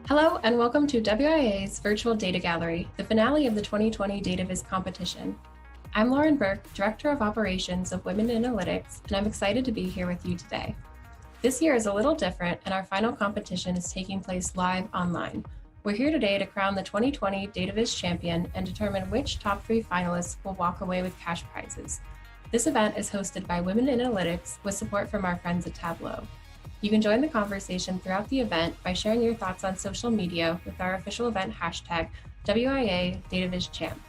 Hello and welcome to WIA's Virtual Data Gallery, the finale of the 2020 Data Viz competition. I'm Lauren Burke, Director of Operations of Women in Analytics, and I'm excited to be here with you today. This year is a little different, and our final competition is taking place live online. We're here today to crown the 2020 Data Viz champion and determine which top 3 finalists will walk away with cash prizes. This event is hosted by Women in Analytics with support from our friends at Tableau. You can join the conversation throughout the event by sharing your thoughts on social media with our official event hashtag WIA Data Viz Champ.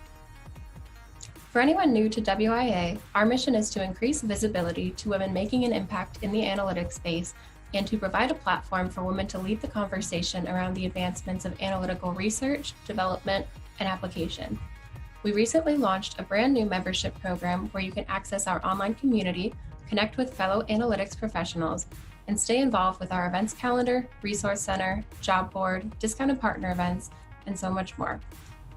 For anyone new to WIA, our mission is to increase visibility to women making an impact in the analytics space and to provide a platform for women to lead the conversation around the advancements of analytical research, development, and application. We recently launched a brand new membership program where you can access our online community, connect with fellow analytics professionals, and stay involved with our events calendar, resource center, job board, discounted partner events, and so much more.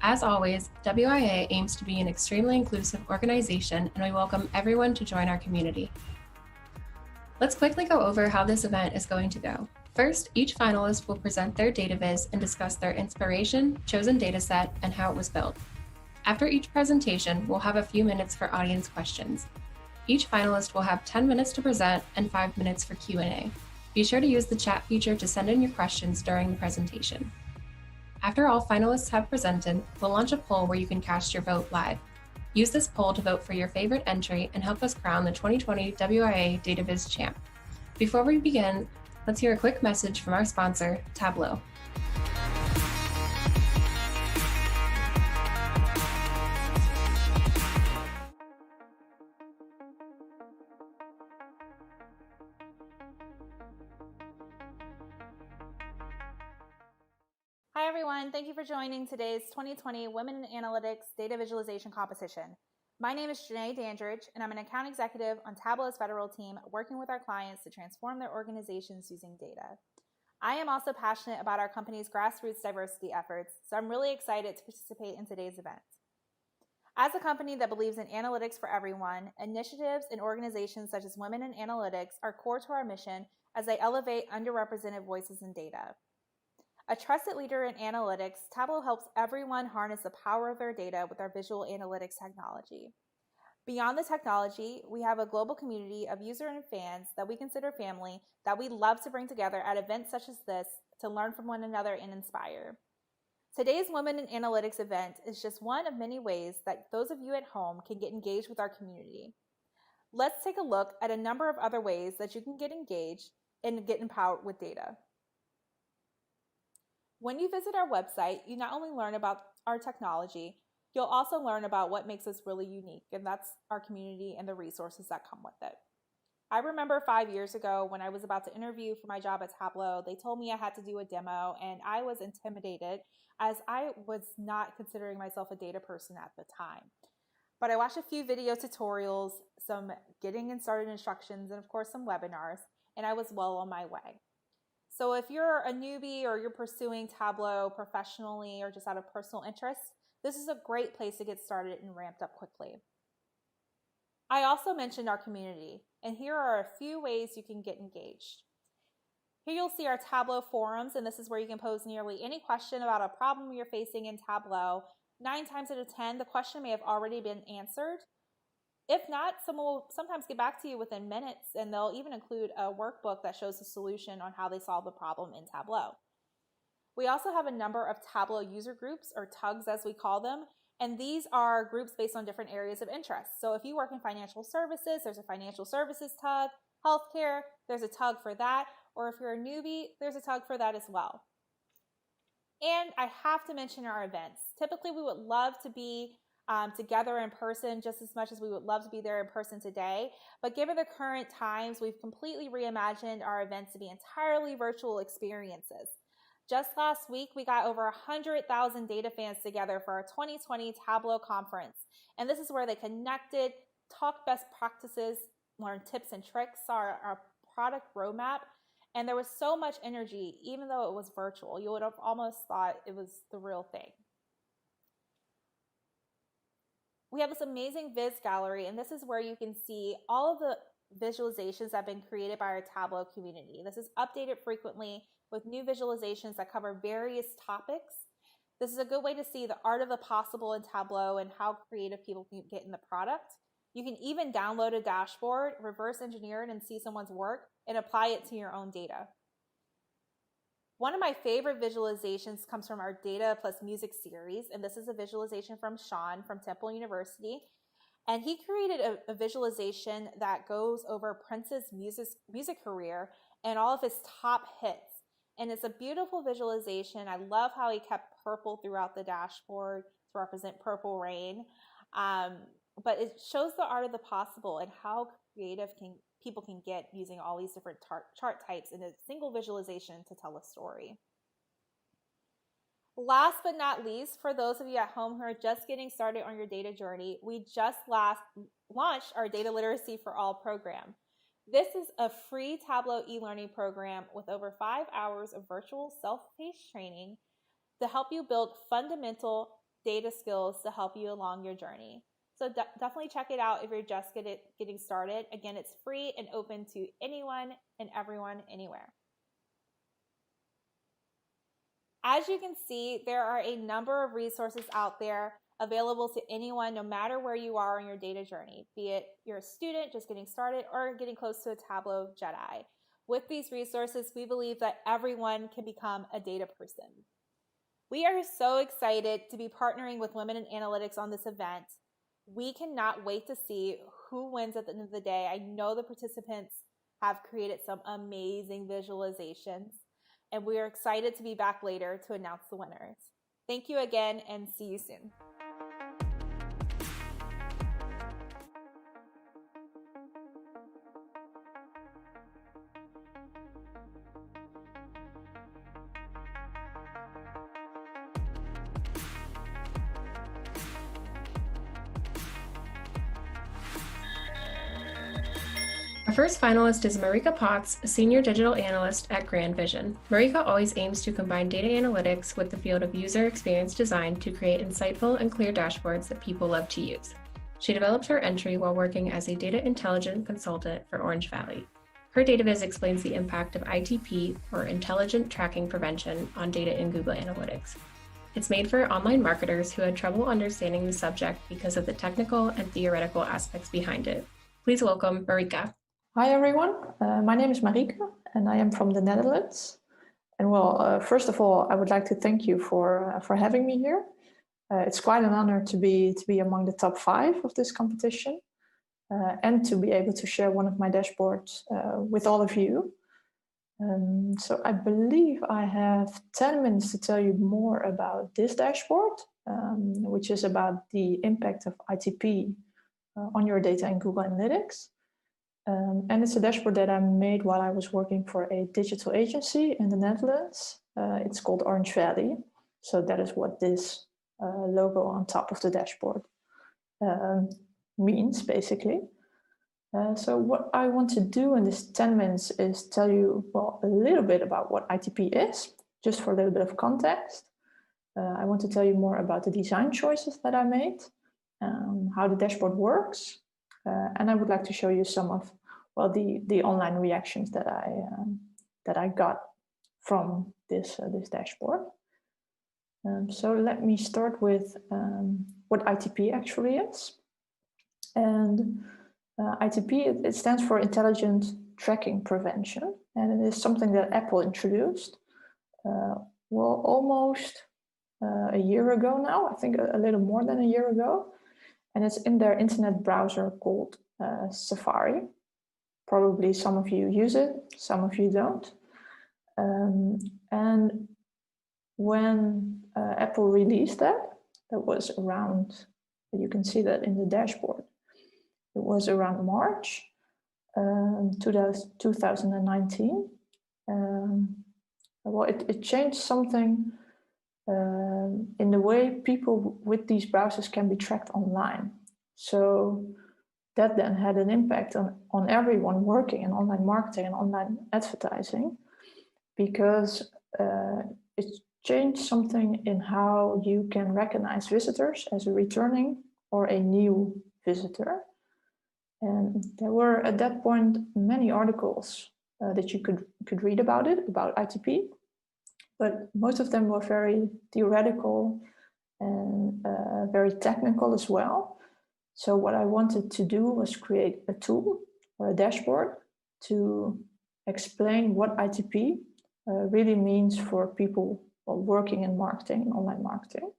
As always, WIA aims to be an extremely inclusive organization, and we welcome everyone to join our community. Let's quickly go over how this event is going to go. First, each finalist will present their data viz and discuss their inspiration, chosen dataset, and how it was built. After each presentation, we'll have a few minutes for audience questions. Each finalist will have 10 minutes to present and 5 minutes for Q&A. Be sure to use the chat feature to send in your questions during the presentation. After all finalists have presented, we'll launch a poll where you can cast your vote live. Use this poll to vote for your favorite entry and help us crown the 2020 WIA Data Viz Champ. Before we begin, let's hear a quick message from our sponsor, Tableau. Hi everyone, thank you for joining today's 2020 Women in Analytics Data Visualization Competition. My name is Janae Dandridge, and I'm an account executive on Tableau's federal team working with our clients to transform their organizations using data. I am also passionate about our company's grassroots diversity efforts, so I'm really excited to participate in today's event. As a company that believes in analytics for everyone, initiatives and organizations such as Women in Analytics are core to our mission as they elevate underrepresented voices in data. A trusted leader in analytics, Tableau helps everyone harness the power of their data with our visual analytics technology. Beyond the technology, we have a global community of users and fans that we consider family that we love to bring together at events such as this to learn from one another and inspire. Today's Women in Analytics event is just one of many ways that those of you at home can get engaged with our community. Let's take a look at a number of other ways that you can get engaged and get empowered with data. When you visit our website, you not only learn about our technology, you'll also learn about what makes us really unique, and that's our community and the resources that come with it. I remember 5 years ago when I was about to interview for my job at Tableau, they told me I had to do a demo, and I was intimidated as I was not considering myself a data person at the time. But I watched a few video tutorials, some getting started instructions, and of course some webinars, and I was well on my way. So if you're a newbie or you're pursuing Tableau professionally or just out of personal interest, this is a great place to get started and ramped up quickly. I also mentioned our community, and here are a few ways you can get engaged. Here you'll see our Tableau forums, and this is where you can pose nearly any question about a problem you're facing in Tableau. 9 times out of 10, the question may have already been answered. If not, someone will sometimes get back to you within minutes, and they'll even include a workbook that shows the solution on how they solve the problem in Tableau. We also have a number of Tableau user groups, or TUGs as we call them, and these are groups based on different areas of interest. So if you work in financial services, there's a financial services TUG, healthcare, there's a TUG for that, or if you're a newbie, there's a TUG for that as well. And I have to mention our events. Typically, we would love to be together in person just as much as we would love to be there in person today. But given the current times, we've completely reimagined our events to be entirely virtual experiences. Just last week, we got over 100,000 data fans together for our 2020 Tableau conference. And this is where they connected, talked best practices, learned tips and tricks, saw our product roadmap. And there was so much energy, even though it was virtual. You would have almost thought it was the real thing. we have this amazing Viz gallery, and this is where you can see all of the visualizations that have been created by our Tableau community. This is updated frequently with new visualizations that cover various topics. This is a good way to see the art of the possible in Tableau and how creative people can get in the product. You can even download a dashboard, reverse engineer it, and see someone's work and apply it to your own data. One of my favorite visualizations comes from our Data plus Music series, and this is a visualization from Sean from Temple University. And he created a visualization that goes over Prince's music career and all of his top hits. And it's a beautiful visualization. I love how he kept purple throughout the dashboard to represent Purple Rain. But it shows the art of the possible and how creative people can get using all these different chart types in a single visualization to tell a story. Last but not least, for those of you at home who are just getting started on your data journey, we just launched our Data Literacy for All program. This is a free Tableau e-learning program with over 5 hours of virtual self-paced training to help you build fundamental data skills to help you along your journey. So definitely check it out if you're just getting started. Again, it's free and open to anyone and everyone anywhere. As you can see, there are a number of resources out there available to anyone, no matter where you are on your data journey, be it you're a student just getting started or getting close to a Tableau Jedi. With these resources, we believe that everyone can become a data person. We are so excited to be partnering with Women in Analytics on this event. We cannot wait to see who wins at the end of the day. I know the participants have created some amazing visualizations, and we are excited to be back later to announce the winners. Thank you again, and see you soon. Our first finalist is Marieke Potts, a senior digital analyst at Grand Vision. Marieke always aims to combine data analytics with the field of user experience design to create insightful and clear dashboards that people love to use. She developed her entry while working as a data intelligence consultant for Orange Valley. Her Data Viz explains the impact of ITP, or Intelligent Tracking Prevention, on data in Google Analytics. It's made for online marketers who had trouble understanding the subject because of the technical and theoretical aspects behind it. Please welcome Marieke. Hi everyone, my name is Marieke and I am from the Netherlands. And first of all, I would like to thank you for having me here. It's quite an honor to be among the top 5 of this competition and to be able to share one of my dashboards with all of you. So I believe I have 10 minutes to tell you more about this dashboard, which is about the impact of ITP on your data in Google Analytics. And it's a dashboard that I made while I was working for a digital agency in the Netherlands. It's called Orange Valley. So that is what this logo on top of the dashboard means, basically. So what I want to do in this 10 minutes is tell you, a little bit about what ITP is, just for a little bit of context. I want to tell you more about the design choices that I made, how the dashboard works, and I would like to show you some of the online reactions that I got from this dashboard. So let me start with what ITP actually is. And ITP, it stands for Intelligent Tracking Prevention, and it is something that Apple introduced almost a year ago now, I think a little more than a year ago. And it's in their internet browser called Safari. Probably some of you use it, some of you don't. And when Apple released that was around, you can see that in the dashboard, it was around March 2019. It changed something in the way people with these browsers can be tracked online. So that then had an impact on everyone working in online marketing and online advertising, because it changed something in how you can recognize visitors as a returning or a new visitor. And there were at that point many articles that you could read about it, about ITP, but most of them were very theoretical and very technical as well. So what I wanted to do was create a tool or a dashboard to explain what ITP really means for people working in marketing, online marketing.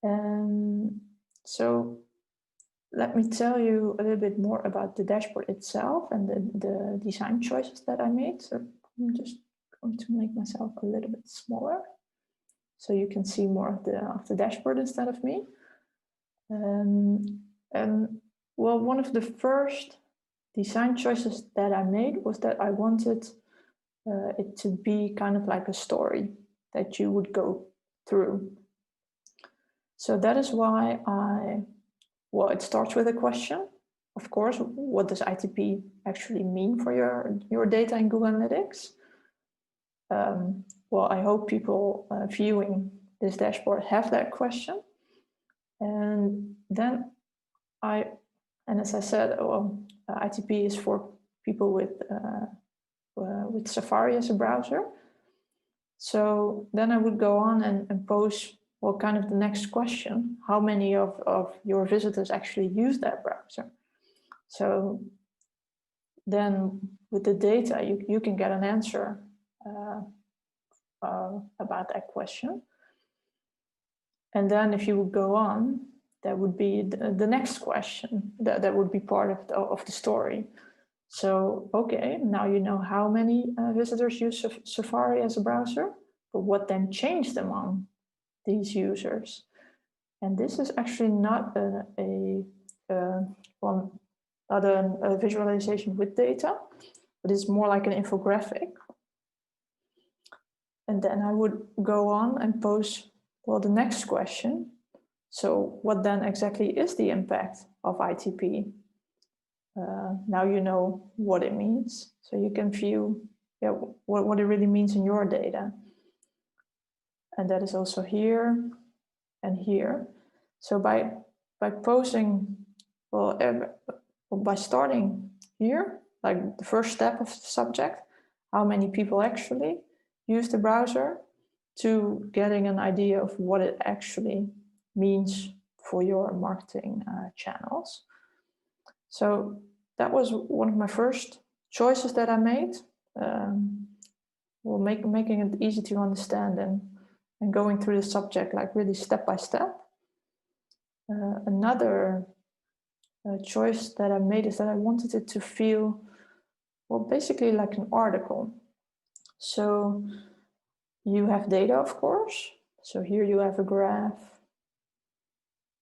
And so let me tell you a little bit more about the dashboard itself and the design choices that I made. So I'm just going to make myself a little bit smaller so you can see more of the dashboard instead of me. And well, one of the first design choices that I made was that I wanted it to be kind of like a story that you would go through. So that is why well, it starts with a question. Of course, what does ITP actually mean for your data in Google Analytics? Well, I hope people viewing this dashboard have that question. And then and as I said, ITP is for people with Safari as a browser. So then I would go on and pose, well, kind of the next question: how many of your visitors actually use that browser? So then with the data, you can get an answer about that question. And then if you would go on, that would be the next question. That would be part of the story. So, okay, now you know how many visitors use Safari as a browser, but what then changed among these users? And this is actually not a visualization with data, but it's more like an infographic. And then I would go on and pose, well, the next question. So what then exactly is the impact of ITP? Now you know what it means, so you can view what it really means in your data. And that is also here and here. So by posing, well, by starting here, like the first step of the subject, how many people actually use the browser, to getting an idea of what it actually means for your marketing channels. So that was one of my first choices that I made. Well, making it easy to understand and going through the subject like really step by step. Another choice that I made is that I wanted it to feel, well, basically like an article. So you have data, of course. So here you have a graph.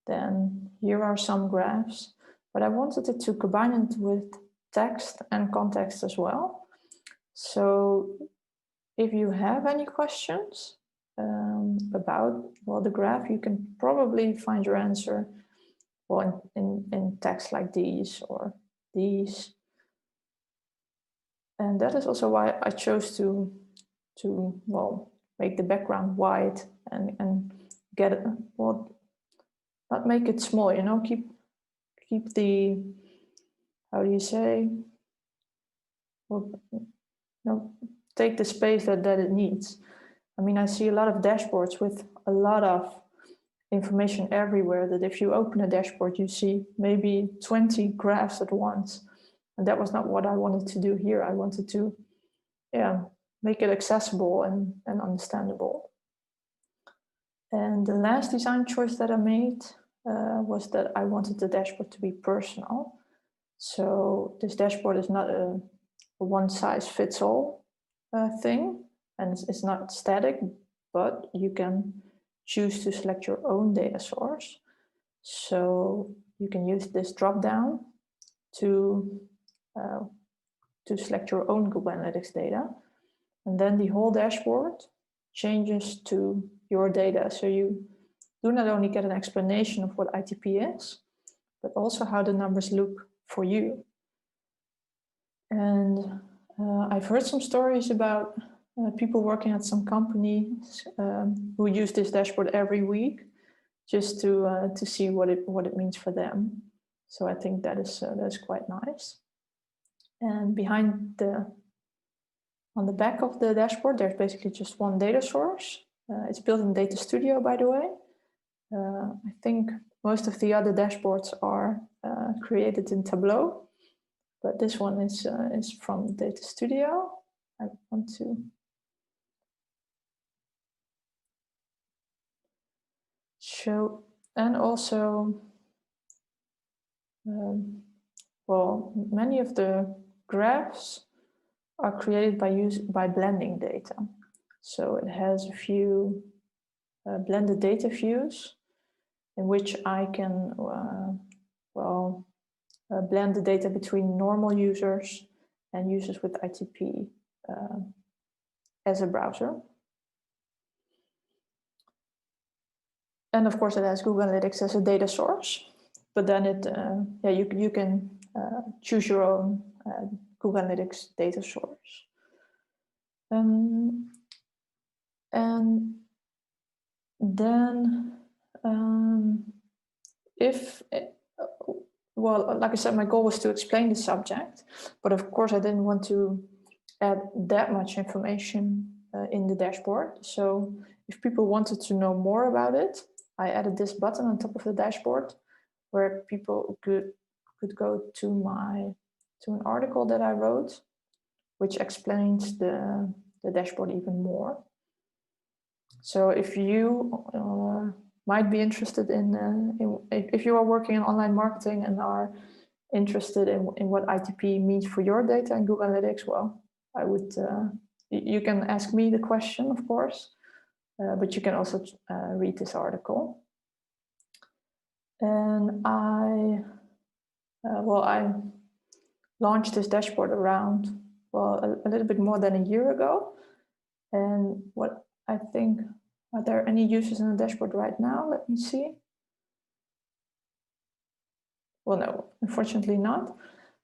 Then here are some graphs. But I wanted it to combine it with text and context as well. So if you have any questions about, well, the graph, you can probably find your answer, well, in text like these or these. And that is also why I chose to well, make the background white and get it, well, not make it small, you know, keep the, how do you say, well, you know, take the space that it needs. I mean, I see a lot of dashboards with a lot of information everywhere, that if you open a dashboard, you see maybe 20 graphs at once. And that was not what I wanted to do here. I wanted to, make it accessible and understandable. And the last design choice that I made was that I wanted the dashboard to be personal. So this dashboard is not a one-size-fits-all thing, and it's not static, but you can choose to select your own data source. So you can use this drop-down to select your own Google Analytics data. And then the whole dashboard changes to your data. So you do not only get an explanation of what ITP is, but also how the numbers look for you. And I've heard some stories about people working at some companies who use this dashboard every week, just to see what it means for them. So I think that's quite nice. And on the back of the dashboard, there's basically just one data source. It's built in Data Studio, by the way. I think most of the other dashboards are created in Tableau, but this one is from Data Studio. I want to show, and also, well, many of the graphs are created by blending data. So it has a few blended data views in which I can, blend the data between normal users and users with ITP as a browser. And of course, it has Google Analytics as a data source, but then you can choose your own Google Analytics data source. And then well, like I said, my goal was to explain the subject, but of course I didn't want to add that much information in the dashboard. So if people wanted to know more about it, I added this button on top of the dashboard where people could go to an article that I wrote, which explains the dashboard even more. So if you might be interested if you are working in online marketing and are interested in what ITP means for your data in Google Analytics, well, I would, you can ask me the question, of course, but you can also read this article. And I launched this dashboard around, well, a little bit more than a year ago. And what I think, are there any users in the dashboard right now? Let me see. Well, no, unfortunately not.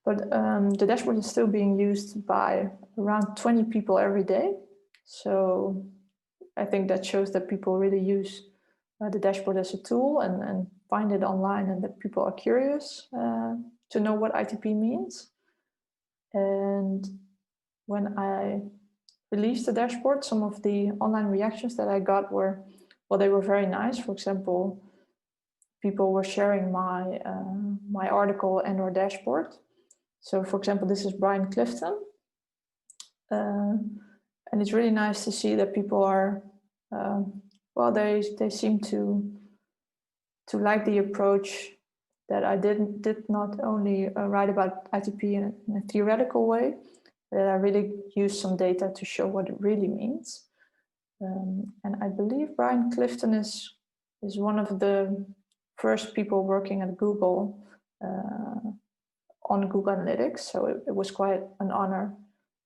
But the dashboard is still being used by around 20 people every day. So I think that shows that people really use the dashboard as a tool and find it online, and that people are curious to know what ITP means. And when I released the dashboard, some of the online reactions that I got were, well, they were very nice. For example, people were sharing my my article and or dashboard. So for example, this is Brian Clifton. And it's really nice to see that people are, well, they seem to like the approach that I did not only write about ITP in a theoretical way, that I really use some data to show what it really means. And I believe Brian Clifton is one of the first people working at Google on Google Analytics. So it was quite an honor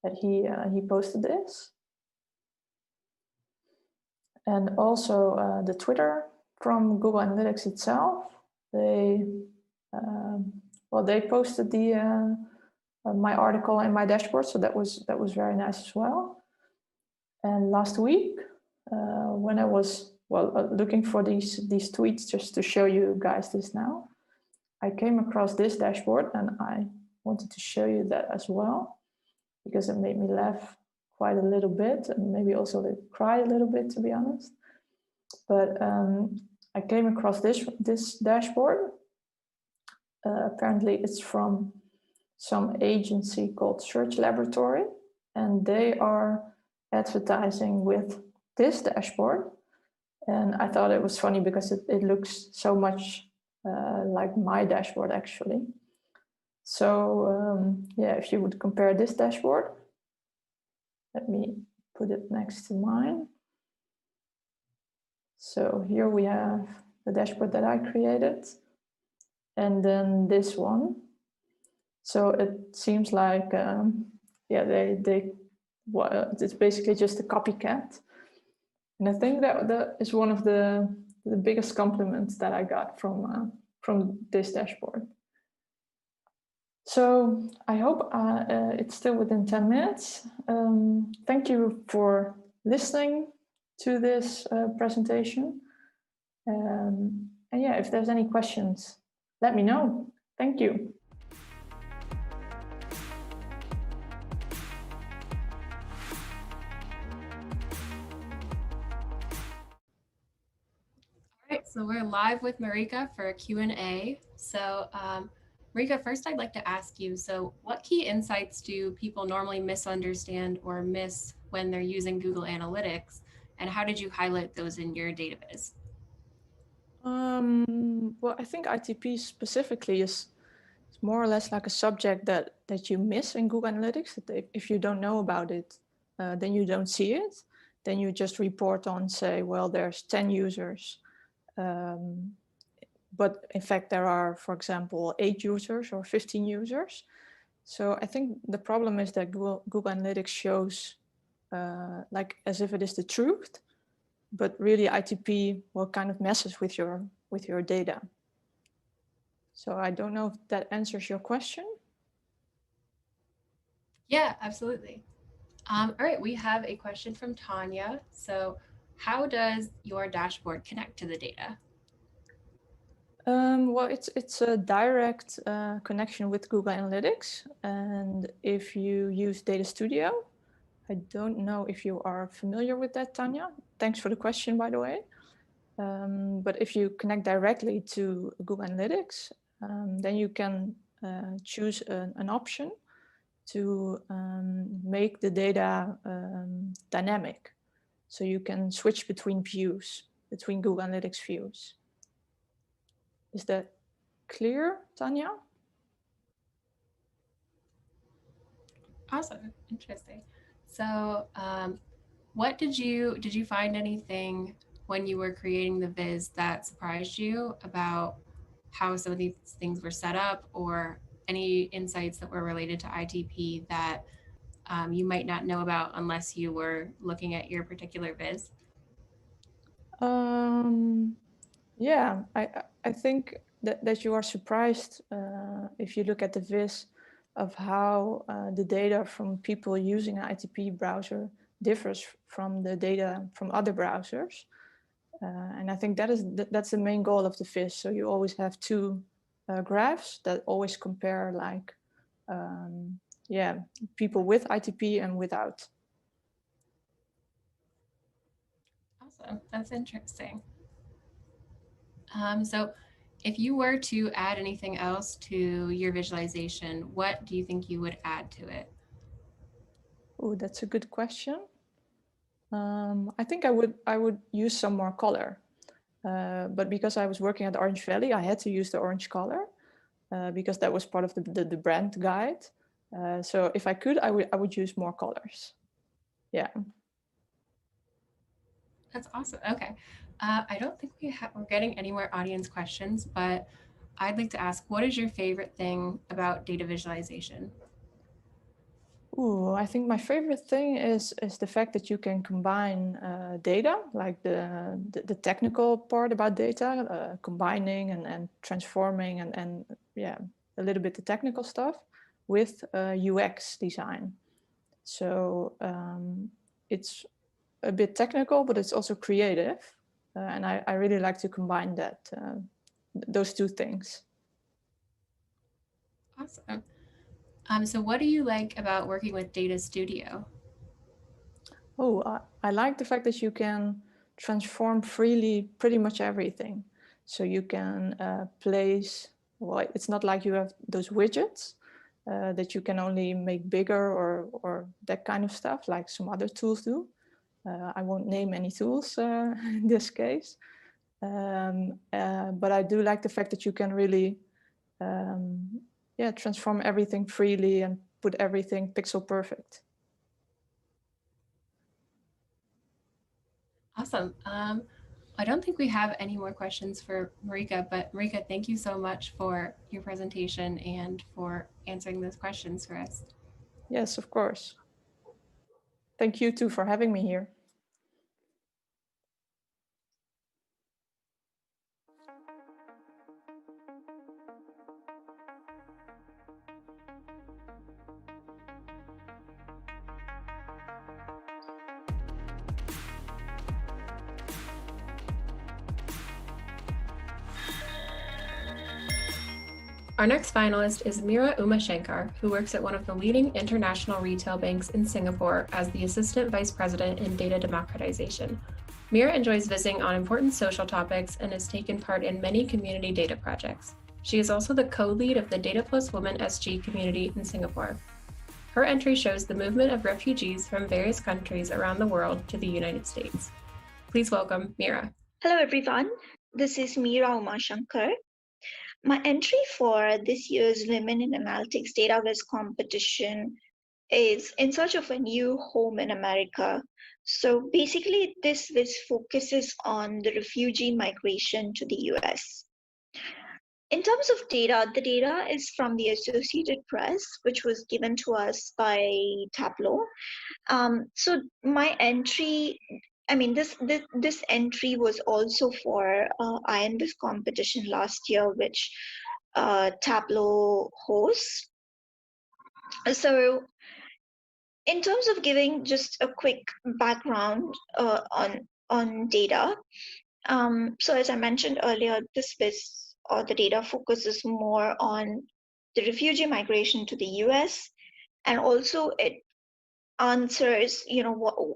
that he posted this. And also the Twitter from Google Analytics itself, they posted the my article and my dashboard, so that was very nice as well. And last week, when I was looking for these tweets just to show you guys this now, I came across this dashboard, and I wanted to show you that as well, because it made me laugh quite a little bit, and maybe also cry a little bit, to be honest. But I came across this dashboard. Apparently it's from some agency called Search Laboratory, and they are advertising with this dashboard. And I thought it was funny because it looks so much like my dashboard, actually. So yeah, if you would compare this dashboard, let me put it next to mine. So here we have the dashboard that I created, and then this one. So it seems like, yeah, it's basically just a copycat. And I think that is one of the biggest compliments that I got from this dashboard. So I hope it's still within 10 minutes. Thank you for listening to this presentation. yeah, if there's any questions, let me know. Thank you. All right, so we're live with Marieke for a Q&A. So Marieke, first I'd like to ask you, so what key insights do people normally misunderstand or miss when they're using Google Analytics? And how did you highlight those in your data viz? Well, I think ITP specifically is more or less like a subject that you miss in Google Analytics. That if you don't know about it, then you don't see it. Then you just report on, say, well, there's 10 users. But in fact, there are, for example, 8 users or 15 users. So I think the problem is that Google Analytics shows like as if it is the truth, but really ITP kind of messes with your data. So I don't know if that answers your question. Yeah, absolutely. All right, we have a question from Tanya. So how does your dashboard connect to the data? Well, it's a direct connection with Google Analytics. And if you use Data Studio, I don't know if you are familiar with that, Tanya. Thanks for the question, by the way. But if you connect directly to Google Analytics, then you can choose an option to make the data dynamic. So you can switch between views, between Google Analytics views. Is that clear, Tanya? Awesome, interesting. So what did you find anything when you were creating the viz that surprised you about how some of these things were set up, or any insights that were related to ITP that you might not know about unless you were looking at your particular viz? Yeah, I think that you are surprised if you look at the viz of how the data from people using an ITP browser differs from the data from other browsers. And I think that's the main goal of the viz. So you always have 2 graphs that always compare, like, yeah, people with ITP and without. Awesome, that's interesting. So if you were to add anything else to your visualization, what do you think you would add to it? Oh, that's a good question. I think I would use some more color, but because I was working at Orange Valley, I had to use the orange color because that was part of the brand guide. So if I could, I would use more colors. Yeah. That's awesome. Okay. I don't think we're getting any more audience questions, but I'd like to ask, what is your favorite thing about data visualization? Ooh, I think my favorite thing is the fact that you can combine data, like the technical part about data, combining and transforming and yeah, a little bit the technical stuff with UX design. So it's a bit technical, but it's also creative. And I really like to combine that, those 2 things. Awesome. So what do you like about working with Data Studio? Oh, I like the fact that you can transform freely pretty much everything. So you can place, well, it's not like you have those widgets that you can only make bigger or that kind of stuff like some other tools do. I won't name any tools in this case. But I do like the fact that you can really transform everything freely and put everything pixel perfect. Awesome. I don't think we have any more questions for Marieke, but Marieke, thank you so much for your presentation and for answering those questions for us. Yes, of course. Thank you too for having me here. Our next finalist is Meera Umasankar, who works at one of the leading international retail banks in Singapore as the Assistant Vice President in Data Democratization. Meera enjoys visiting on important social topics and has taken part in many community data projects. She is also the co-lead of the Data Plus Women SG community in Singapore. Her entry shows the movement of refugees from various countries around the world to the United States. Please welcome Meera. Hello, everyone. This is Meera Umasankar. My entry for this year's Women in Analytics Data Viz competition is in search of a new home in America. So basically, this viz focuses on the refugee migration to the US. In terms of data, the data is from the Associated Press, which was given to us by Tableau. So my entry, this entry was also for INVIS competition last year, which Tableau hosts. So in terms of giving just a quick background on data, so as I mentioned earlier, this viz or the data focuses more on the refugee migration to the US, and also it answers,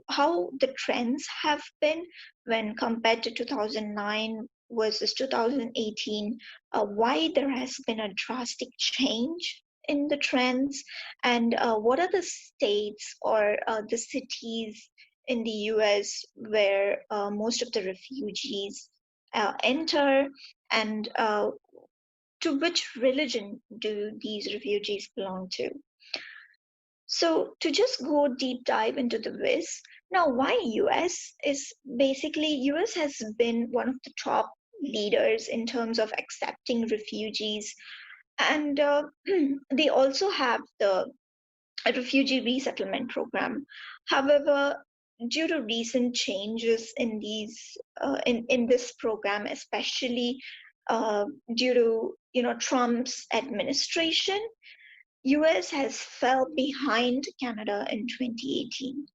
how the trends have been when compared to 2009 versus 2018, why there has been a drastic change in the trends, and what are the states or the cities in the US where most of the refugees enter, and to which religion do these refugees belong to. So to just go deep dive into the viz, now why US is basically, US has been one of the top leaders in terms of accepting refugees, and they also have the refugee resettlement program. However, due to recent changes in these in this program, especially due to Trump's administration, US has fell behind Canada in 2018.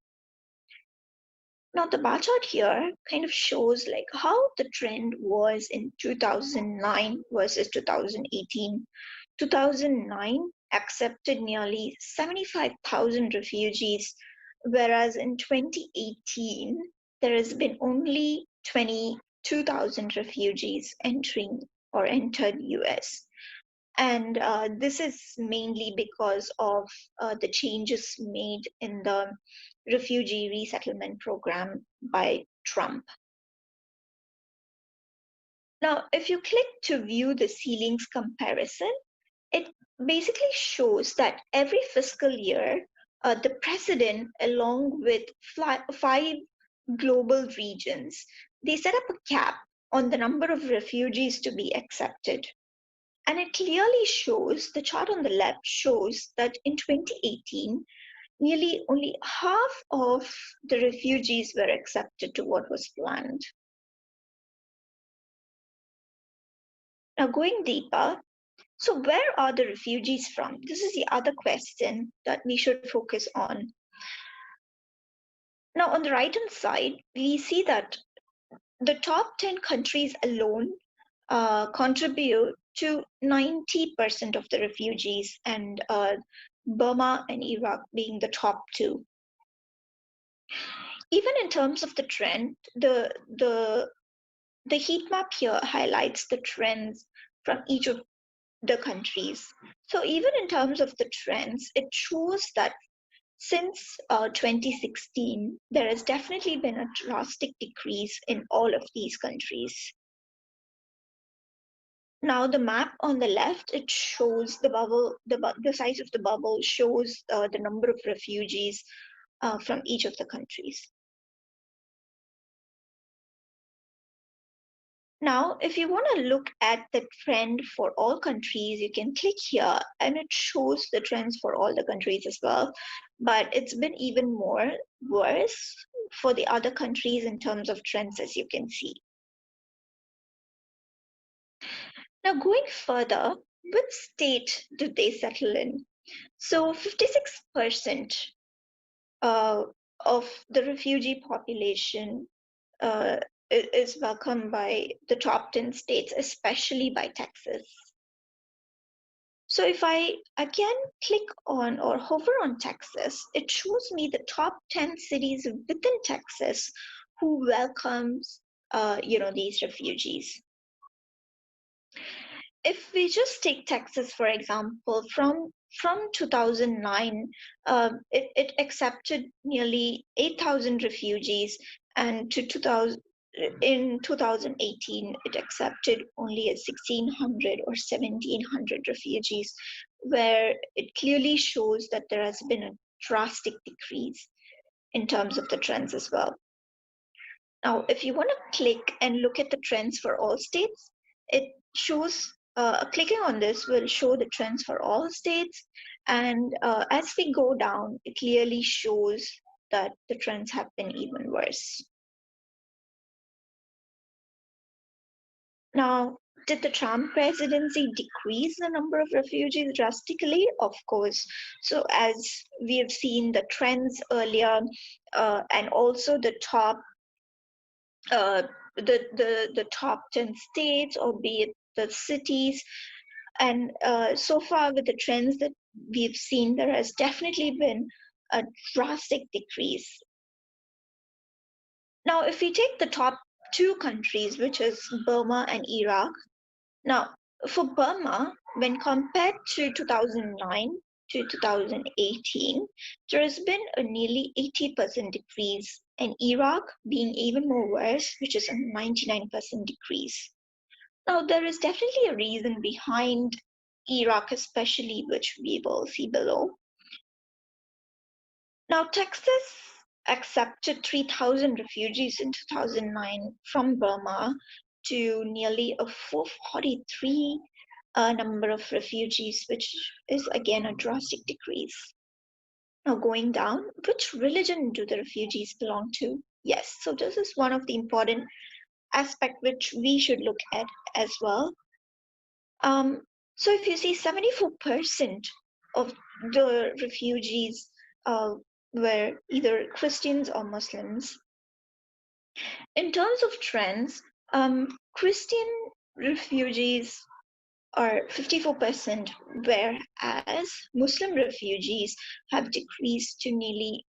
Now the bar chart here kind of shows like how the trend was in 2009 versus 2018. 2009 accepted nearly 75,000 refugees, whereas in 2018 there has been only 22,000 refugees entering or entered US. And this is mainly because of the changes made in the refugee resettlement program by Trump. Now, if you click to view the ceilings comparison, it basically shows that every fiscal year, the president, along with 5 global regions, they set up a cap on the number of refugees to be accepted. And it clearly shows, the chart on the left shows that in 2018, nearly only half of the refugees were accepted to what was planned. Now going deeper, so where are the refugees from? This is the other question that we should focus on. Now on the right-hand side, we see that the top 10 countries alone contribute to 90% of the refugees, and Burma and Iraq being the top 2. Even in terms of the trend, the heat map here highlights the trends from each of the countries. So even in terms of the trends, it shows that since 2016, there has definitely been a drastic decrease in all of these countries. Now the map on the left, it shows the bubble, the size of the bubble shows the number of refugees from each of the countries. Now, if you want to look at the trend for all countries, you can click here and it shows the trends for all the countries as well. But it's been even more worse for the other countries in terms of trends, as you can see. Now, going further, which state did they settle in? So 56% of the refugee population is welcomed by the top 10 states, especially by Texas. So if I again click on or hover on Texas, it shows me the top 10 cities within Texas who welcomes these refugees. If we just take Texas, for example, from 2009, it accepted nearly 8,000 refugees, and in 2018, it accepted only 1,600 or 1,700 refugees, where it clearly shows that there has been a drastic decrease in terms of the trends as well. Now, if you want to click and look at the trends for all states, it shows, clicking on this will show the trends for all states. And as we go down, it clearly shows that the trends have been even worse. Now, did the Trump presidency decrease the number of refugees drastically? Of course. So as we have seen the trends earlier, and also the top the top 10 states, or be it the cities, and so far with the trends that we've seen, there has definitely been a drastic decrease. Now, if we take the top two countries, which is Burma and Iraq, now for Burma, when compared to 2009 to 2018, there has been a nearly 80% decrease, and Iraq being even more worse, which is a 99% decrease. Now, there is definitely a reason behind Iraq, especially, which we will see below. Now, Texas accepted 3,000 refugees in 2009 from Burma to nearly a 443 number of refugees, which is again a drastic decrease. Now, going down, which religion do the refugees belong to? Yes, so this is one of the important aspects which we should look at as well. So if you see 74% of the refugees were either Christians or Muslims. In terms of trends, Christian refugees are 54%, whereas Muslim refugees have decreased to nearly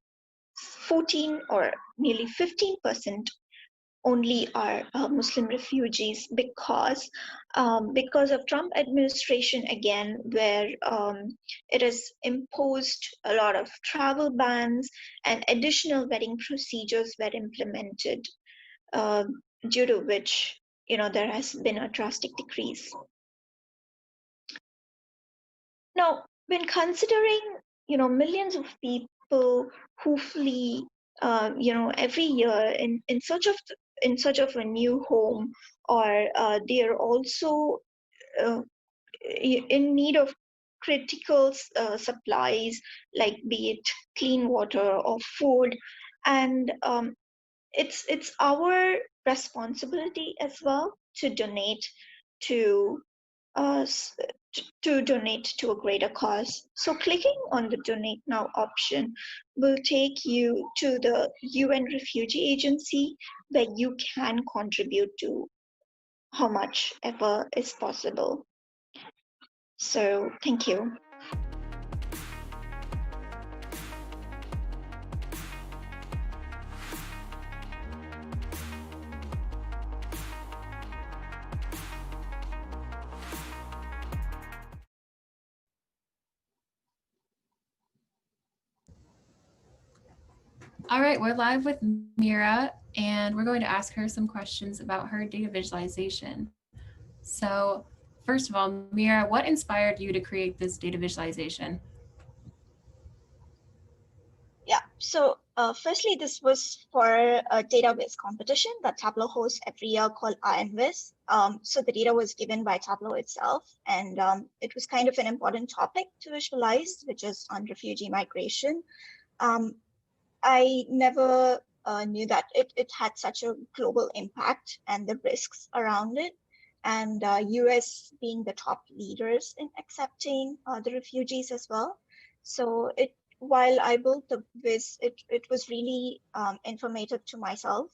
14 or nearly 15% only are Muslim refugees, because of Trump administration again, where it has imposed a lot of travel bans and additional vetting procedures were implemented, due to which there has been a drastic decrease. Now, when considering millions of people who flee every year in search of a new home, or they are also in need of critical supplies, like be it clean water or food, and it's our responsibility as well to donate to uh, donate to a greater cause. So clicking on the donate now option will take you to the UN Refugee Agency, where you can contribute to how much ever is possible. So thank you. All right, we're live with Meera, and we're going to ask her some questions about her data visualization. So first of all, Meera, what inspired you to create this data visualization? Yeah, so firstly, this was for a data viz competition that Tableau hosts every year called IMViz. So the data was given by Tableau itself, and it was kind of an important topic to visualize, which is on refugee migration. I never knew that it had such a global impact and the risks around it, and US being the top leaders in accepting the refugees as well. So while I built the Viz, it was really informative to myself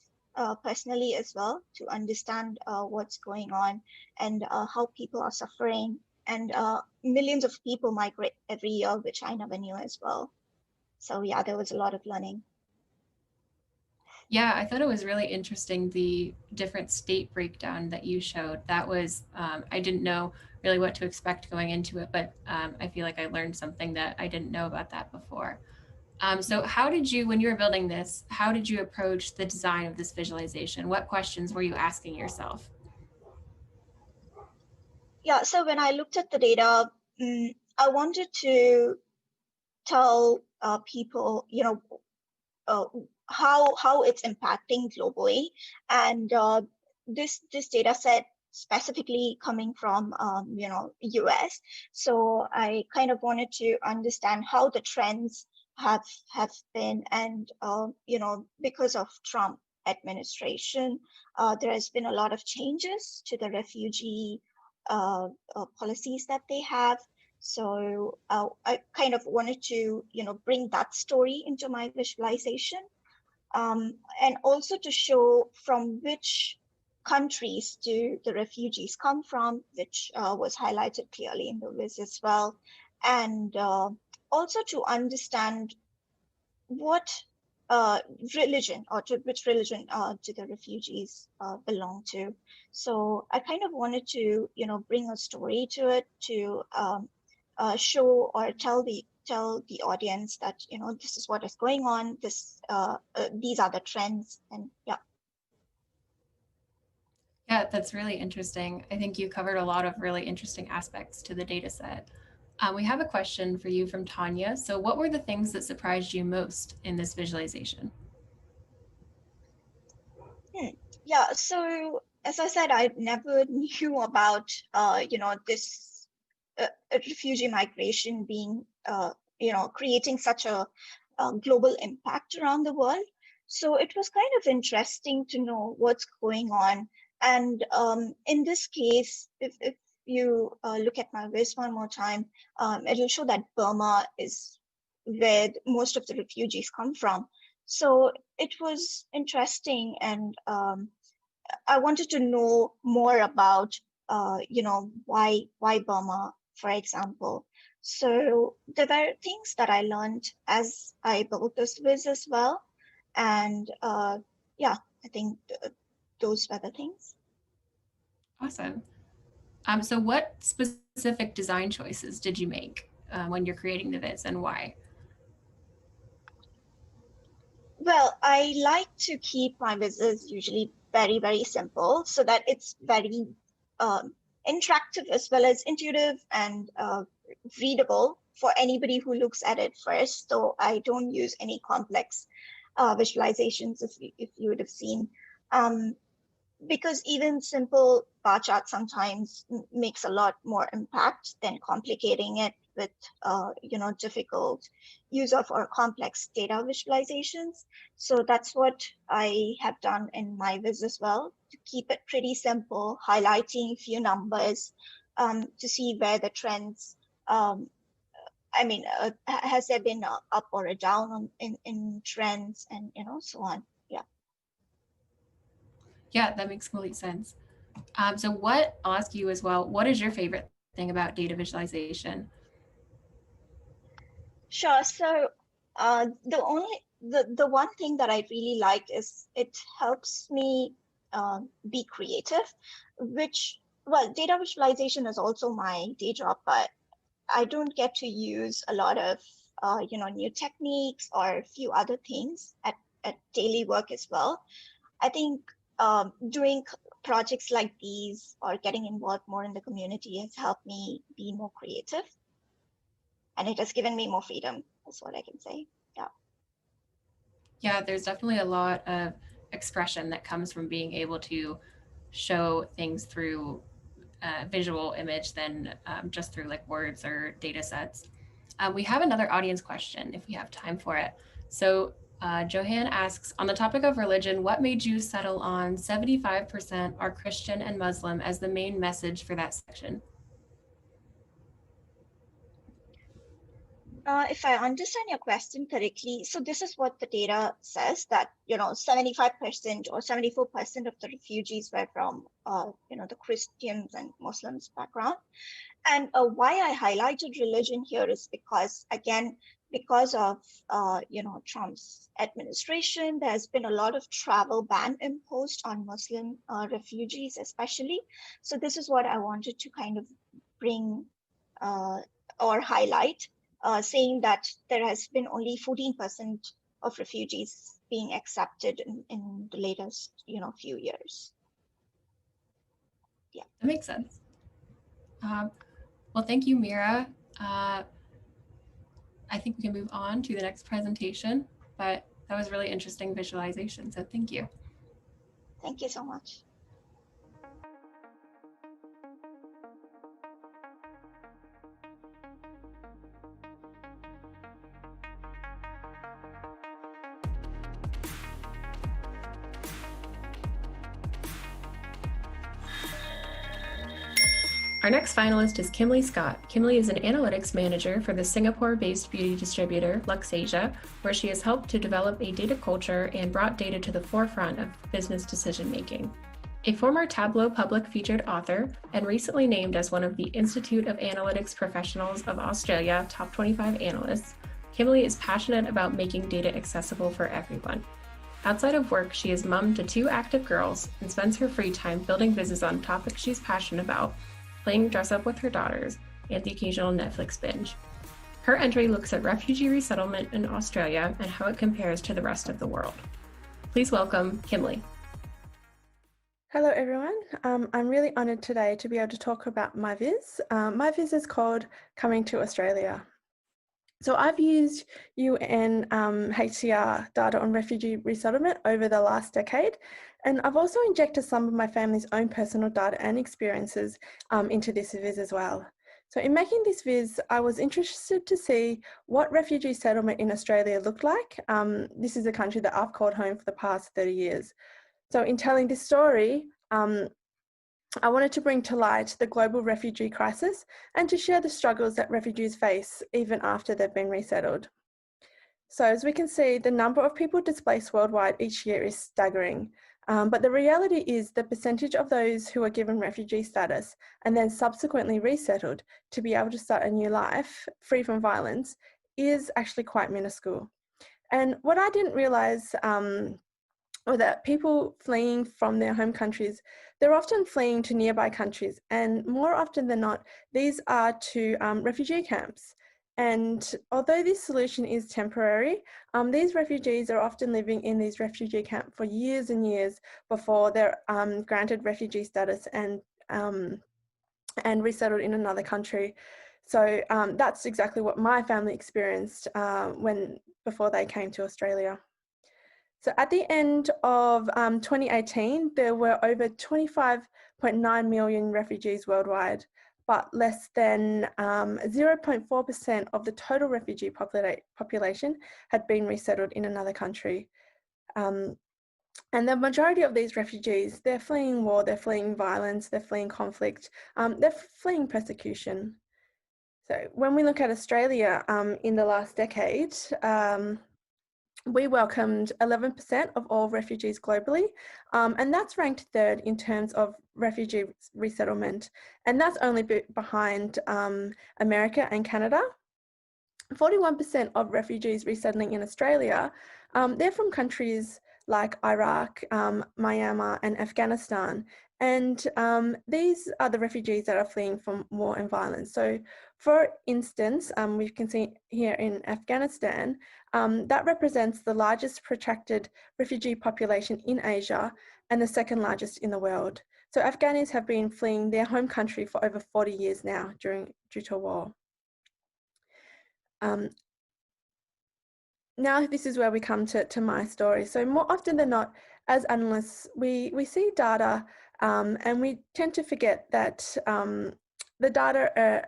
personally as well, to understand what's going on and how people are suffering, and millions of people migrate every year, which I never knew as well. So yeah, there was a lot of learning. Yeah, I thought it was really interesting, the different state breakdown that you showed. That was, I didn't know really what to expect going into it, but I feel like I learned something that I didn't know about that before. So how did you, when you were building this, how did you approach the design of this visualization? What questions were you asking yourself? Yeah, so when I looked at the data, I wanted to tell people, how it's impacting globally, and this data set specifically coming from US. So I kind of wanted to understand how the trends have been, and because of Trump administration, there has been a lot of changes to the refugee policies that they have. So I kind of wanted to, bring that story into my visualization, and also to show from which countries do the refugees come from, which was highlighted clearly in the viz as well, and also to understand what religion, or to which religion do the refugees belong to. So I kind of wanted to, bring a story to it, to show or tell the audience that this is what is going on. These are the trends, and yeah. Yeah, that's really interesting. I think you covered a lot of really interesting aspects to the data set. We have a question for you from Tanya. So what were the things that surprised you most in this visualization? Yeah, so as I said, I never knew about this refugee migration being creating such a global impact around the world. So it was kind of interesting to know what's going on. And in this case, if you look at my viz one more time, it'll show that Burma is where most of the refugees come from. So it was interesting, and I wanted to know more about, why Burma, for example. So there were things that I learned as I built this viz as well, and yeah, I think those were the things. Awesome. So what specific design choices did you make when you're creating the viz, and why? Well, I like to keep my vizes usually very, very simple, so that it's very interactive as well as intuitive and readable for anybody who looks at it first. So I don't use any complex visualizations, if you would have seen. Because even simple bar chart sometimes makes a lot more impact than complicating it with difficult use of or complex data visualizations. So that's what I have done in my viz as well, to keep it pretty simple, highlighting a few numbers to see where the trends, has there been a up or a down in trends, and so on. Yeah. Yeah, that makes complete sense. So I'll ask you as well, what is your favorite thing about data visualization? Sure. So the one thing that I really like is it helps me be creative, which, well, data visualization is also my day job, but I don't get to use a lot of new techniques or a few other things at daily work as well. I think doing projects like these or getting involved more in the community has helped me be more creative, and it has given me more freedom. That's what I can say. Yeah. Yeah, there's definitely a lot of expression that comes from being able to show things through visual image than just through like words or data sets. We have another audience question if we have time for it. So Johan asks, on the topic of religion, what made you settle on 75% are Christian and Muslim as the main message for that section? If I understand your question correctly, so this is what the data says, that 75% or 74% of the refugees were from the Christians and Muslims background. And why I highlighted religion here is because, again, because of Trump's administration, there's been a lot of travel ban imposed on Muslim refugees, especially. So this is what I wanted to kind of bring or highlight, saying that there has been only 14% of refugees being accepted in the latest few years. Yeah, that makes sense. Well, thank you, Meera. I think we can move on to the next presentation, but that was really interesting visualization, so thank you. thank you so much. Our next finalist is Kinsey Scott. Kinsey is an analytics manager for the Singapore-based beauty distributor Luxasia, where she has helped to develop a data culture and brought data to the forefront of business decision-making. A former Tableau public featured author and recently named as one of the Institute of Analytics Professionals of Australia top 25 analysts, Kinsey is passionate about making data accessible for everyone. Outside of work, she is mom to 2 active girls and spends her free time building business on topics she's passionate about, playing dress up with her daughters, and the occasional Netflix binge. Her entry looks at refugee resettlement in Australia and how it compares to the rest of the world. Please welcome Kinsey. Hello everyone, I'm really honoured today to be able to talk about my viz. My viz is called Coming to Australia. So I've used UNHCR data on refugee resettlement over the last decade, and I've also injected some of my family's own personal data and experiences into this viz as well. So in making this viz, I was interested to see what refugee settlement in Australia looked like. This is a country that I've called home for the past 30 years. So in telling this story, I wanted to bring to light the global refugee crisis and to share the struggles that refugees face even after they've been resettled. So as we can see, the number of people displaced worldwide each year is staggering. But the reality is the percentage of those who are given refugee status and then subsequently resettled to be able to start a new life free from violence is actually quite minuscule. And what I didn't realise or that people fleeing from their home countries, they're often fleeing to nearby countries, and more often than not, these are to refugee camps. And although this solution is temporary, these refugees are often living in these refugee camps for years and years before they're granted refugee status and resettled in another country. So that's exactly what my family experienced before they came to Australia. So at the end of 2018, there were over 25.9 million refugees worldwide, but less than 0.4% of the total refugee population had been resettled in another country. And the majority of these refugees, they're fleeing war, they're fleeing violence, they're fleeing conflict, they're fleeing persecution. So when we look at Australia in the last decade, we welcomed 11% of all refugees globally, and that's ranked 3rd in terms of refugee resettlement, and that's only behind America and Canada. 41% of refugees resettling in Australia, they're from countries like Iraq, Myanmar and Afghanistan, and these are the refugees that are fleeing from war and violence. So for instance, we can see here in Afghanistan, that represents the largest protracted refugee population in Asia and the 2nd largest in the world. So Afghanis have been fleeing their home country for over 40 years now due to war. Now this is where we come to my story. So more often than not, as analysts, we see data and we tend to forget that the data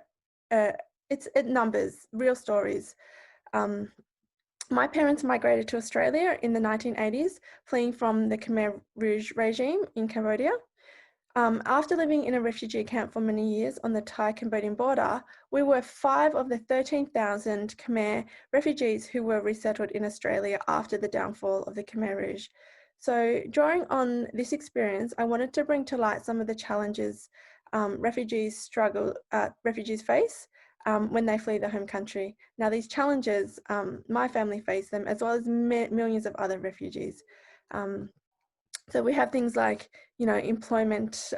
it's numbers, real stories. My parents migrated to Australia in the 1980s, fleeing from the Khmer Rouge regime in Cambodia. After living in a refugee camp for many years on the Thai-Cambodian border, we were 5 of the 13,000 Khmer refugees who were resettled in Australia after the downfall of the Khmer Rouge. So drawing on this experience, I wanted to bring to light some of the challenges refugees face when they flee their home country. Now, these challenges, my family face them, as well as millions of other refugees. So we have things like, employment.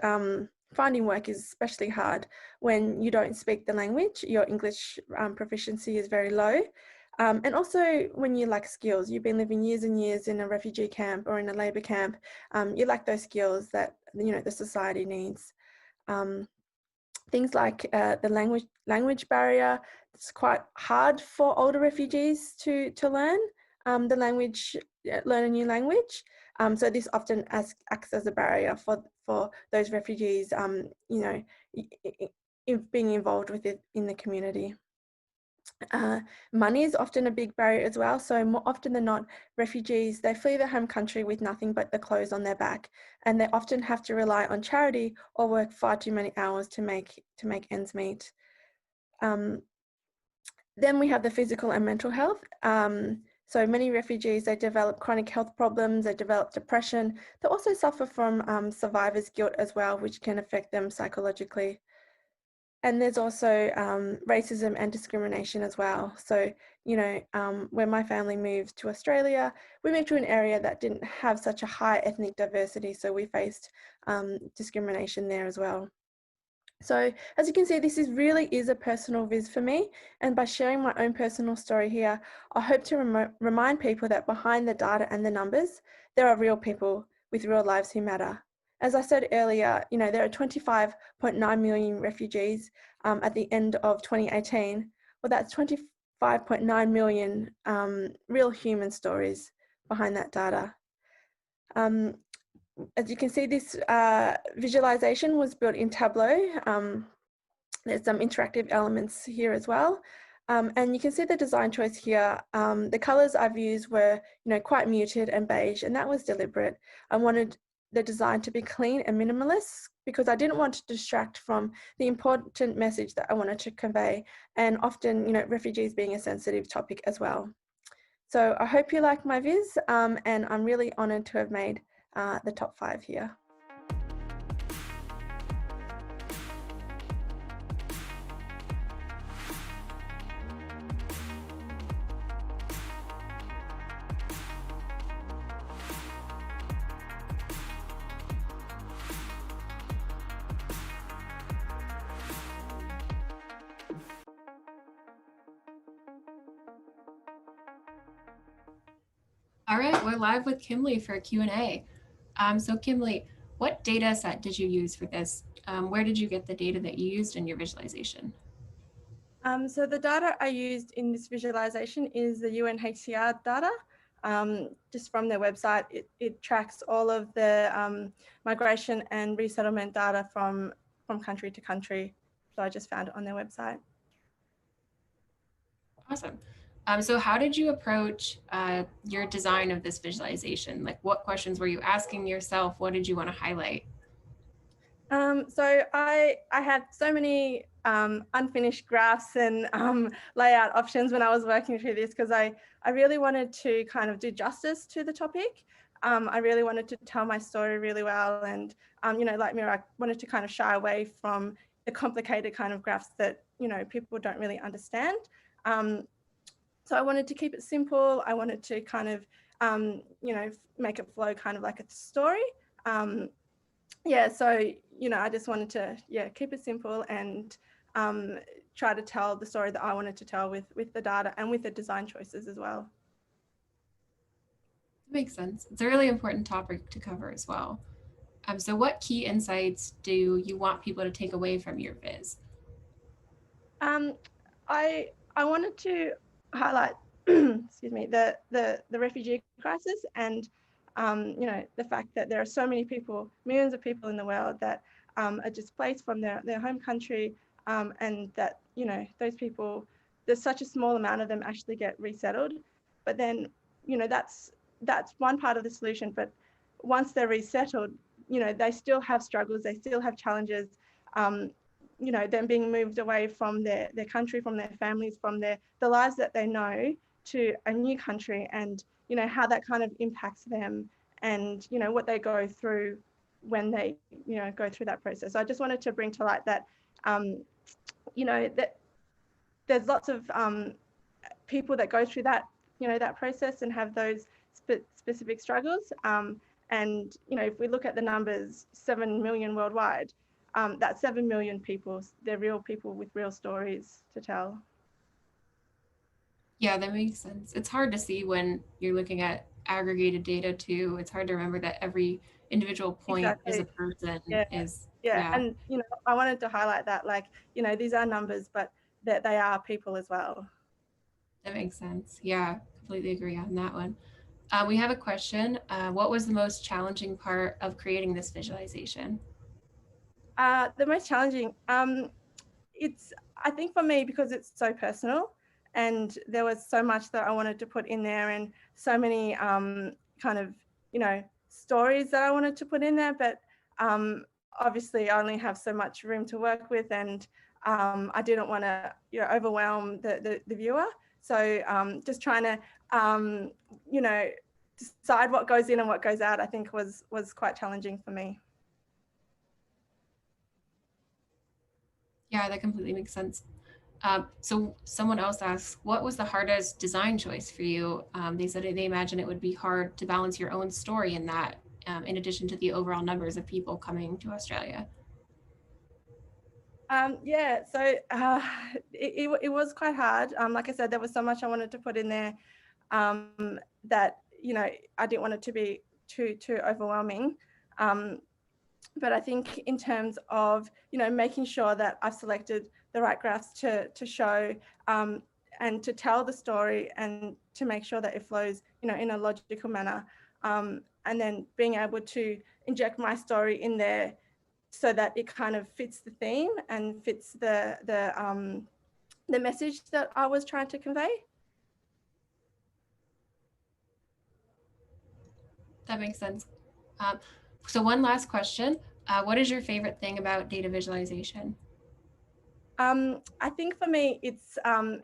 Finding work is especially hard when you don't speak the language. Your English proficiency is very low. And also when you lack skills, you've been living years and years in a refugee camp or in a labour camp, you lack those skills that, the society needs. Things like the language barrier. It's quite hard for older refugees to learn learn a new language. So this often acts as a barrier for those refugees, being involved with it in the community. Money is often a big barrier as well. So more often than not, refugees, they flee their home country with nothing but the clothes on their back, and they often have to rely on charity or work far too many hours to make ends meet. Then we have the physical and mental health. So many refugees, they develop chronic health problems, they develop depression. They also suffer from survivor's guilt as well, which can affect them psychologically. And there's also racism and discrimination as well. So, when my family moved to Australia, we moved to an area that didn't have such a high ethnic diversity. So we faced discrimination there as well. So as you can see, this really is a personal viz for me. And by sharing my own personal story here, I hope to remind people that behind the data and the numbers, there are real people with real lives who matter. As I said earlier, there are 25.9 million refugees at the end of 2018. Well, that's 25.9 million real human stories behind that data. As you can see, this visualization was built in Tableau. There's some interactive elements here as well. And you can see the design choice here. The colors I've used were, quite muted and beige, and that was deliberate. I wanted the design to be clean and minimalist because I didn't want to distract from the important message that I wanted to convey, and often, refugees being a sensitive topic as well. So I hope you like my viz, and I'm really honoured to have made the top 5 here. All right, we're live with Kimley for a Q&A. So Kimley, what data set did you use for this? Where did you get the data that you used in your visualization? So the data I used in this visualization is the UNHCR data. Just from their website, it tracks all of the migration and resettlement data from country to country. So I just found it on their website. Awesome. So how did you approach your design of this visualization? Like, what questions were you asking yourself? What did you want to highlight? So I had so many unfinished graphs and layout options when I was working through this, because I really wanted to kind of do justice to the topic. I really wanted to tell my story really well, and like Meera, I wanted to kind of shy away from the complicated kind of graphs that people don't really understand. So I wanted to keep it simple. I wanted to kind of make it flow kind of like a story. So I just wanted to keep it simple and try to tell the story that I wanted to tell with the data and with the design choices as well. Makes sense. It's a really important topic to cover as well. So what key insights do you want people to take away from your viz? I wanted to highlight excuse me, the refugee crisis, and the fact that there are so many people, millions of people in the world that are displaced from their home country, and that those people, there's such a small amount of them actually get resettled. But then that's one part of the solution. But once they're resettled, they still have struggles, they still have challenges, them being moved away from their country, from their families, from the lives that they know to a new country, and, how that kind of impacts them, and, what they go through when they, go through that process. So I just wanted to bring to light that, that there's lots of people that go through that, that process and have those specific struggles. And, if we look at the numbers, 7 million worldwide, that's 7 million people. They're real people with real stories to tell. Yeah, that makes sense. It's hard to see when you're looking at aggregated data too. It's hard to remember that every individual point is a person. Yeah. And, I wanted to highlight that, like, these are numbers, but that they are people as well. That makes sense. Yeah, completely agree on that one. We have a question. What was the most challenging part of creating this visualization? The most challenging, I think for me, because it's so personal, and there was so much that I wanted to put in there, and so many kind of, stories that I wanted to put in there, but obviously I only have so much room to work with, and I didn't want to, overwhelm the viewer. So just trying to, decide what goes in and what goes out, I think was quite challenging for me. Yeah, that completely makes sense. So someone else asks, what was the hardest design choice for you? They said they imagine it would be hard to balance your own story in that, in addition to the overall numbers of people coming to Australia. So it was quite hard. Like I said, there was so much I wanted to put in there that, I didn't want it to be too overwhelming. But I think in terms of, making sure that I've selected the right graphs to show and to tell the story, and to make sure that it flows, in a logical manner. And then being able to inject my story in there so that it kind of fits the theme and fits the message that I was trying to convey. That makes sense. So one last question. What is your favorite thing about data visualization? I think for me, it's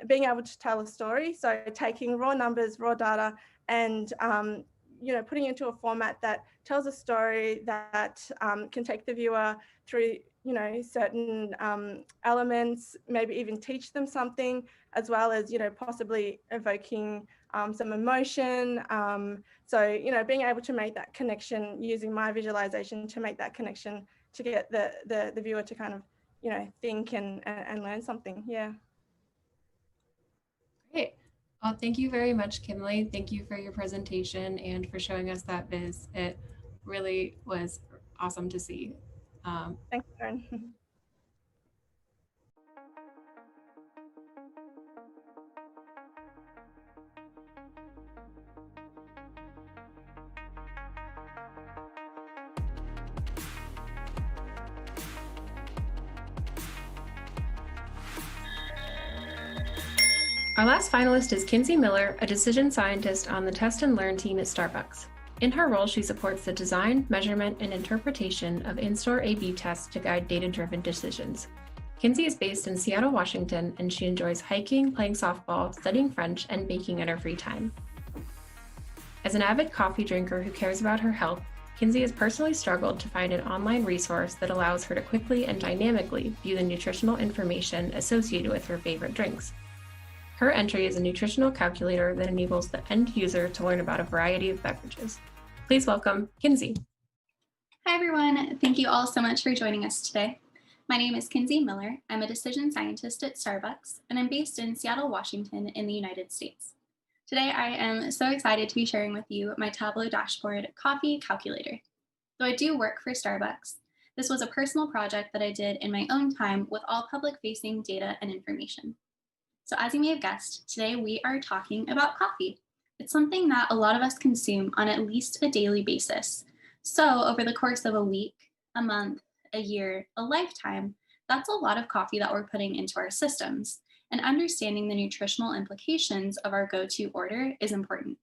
being able to tell a story. So taking raw numbers, raw data, and putting it into a format that tells a story that can take the viewer through certain elements, maybe even teach them something, as well as possibly evoking some emotion. So being able to make that connection, using my visualization to make that connection, to get the viewer to kind of think and learn something. Yeah. Great. Well, thank you very much, Kimberly. Thank you for your presentation and for showing us that viz. It really was awesome to see. Thanks, Karen. Our last finalist is Kinsey Miller, a decision scientist on the Test and Learn team at Starbucks. In her role, she supports the design, measurement, and interpretation of in-store A/B tests to guide data-driven decisions. Kinsey is based in Seattle, Washington, and she enjoys hiking, playing softball, studying French, and baking in her free time. As an avid coffee drinker who cares about her health, Kinsey has personally struggled to find an online resource that allows her to quickly and dynamically view the nutritional information associated with her favorite drinks. Her entry is a nutritional calculator that enables the end user to learn about a variety of beverages. Please welcome Kinsey. Hi, everyone. Thank you all so much for joining us today. My name is Kinsey Miller. I'm a decision scientist at Starbucks, and I'm based in Seattle, Washington, in the United States. Today, I am so excited to be sharing with you my Tableau dashboard coffee calculator. Though I do work for Starbucks, this was a personal project that I did in my own time with all public-facing data and information. So as you may have guessed, today we are talking about coffee. It's something that a lot of us consume on at least a daily basis. So over the course of a week, a month, a year, a lifetime, that's a lot of coffee that we're putting into our systems. And understanding the nutritional implications of our go-to order is important.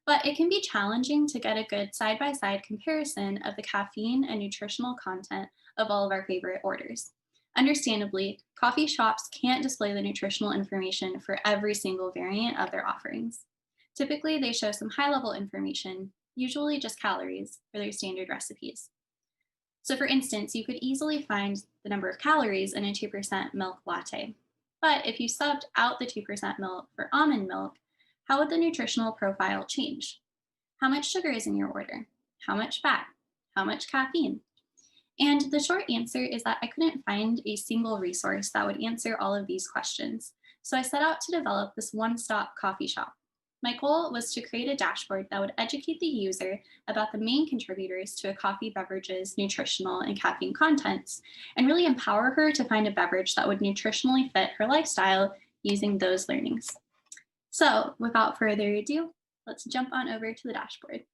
but it can be challenging to get a good side-by-side comparison of the caffeine and nutritional content of all of our favorite orders. Understandably, coffee shops can't display the nutritional information for every single variant of their offerings. Typically, they show some high-level information, usually just calories, for their standard recipes. So for instance, you could easily find the number of calories in a 2% milk latte. But if you subbed out the 2% milk for almond milk, how would the nutritional profile change? How much sugar is in your order? How much fat? How much caffeine? And the short answer is that I couldn't find a single resource that would answer all of these questions. So I set out to develop this one-stop coffee shop. My goal was to create a dashboard that would educate the user about the main contributors to a coffee beverage's nutritional and caffeine contents, and really empower her to find a beverage that would nutritionally fit her lifestyle using those learnings. So without further ado, let's jump on over to the dashboard.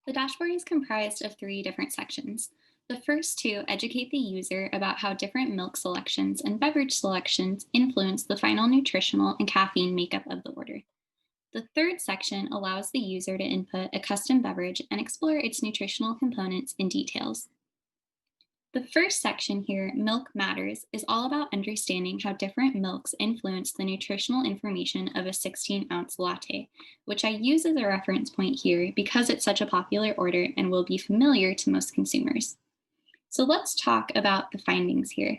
The dashboard is comprised of 3 different sections. The first 2 educate the user about how different milk selections and beverage selections influence the final nutritional and caffeine makeup of the order. The third section allows the user to input a custom beverage and explore its nutritional components and details. The first section here, Milk Matters, is all about understanding how different milks influence the nutritional information of a 16-ounce latte, which I use as a reference point here because it's such a popular order and will be familiar to most consumers. So let's talk about the findings here.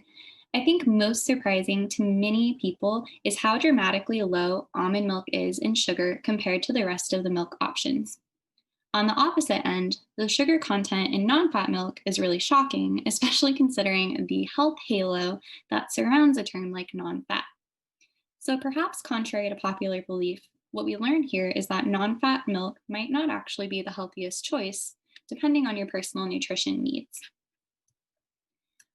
I think most surprising to many people is how dramatically low almond milk is in sugar compared to the rest of the milk options. On the opposite end, the sugar content in non-fat milk is really shocking, especially considering the health halo that surrounds a term like non-fat. So perhaps contrary to popular belief, what we learn here is that non-fat milk might not actually be the healthiest choice, depending on your personal nutrition needs.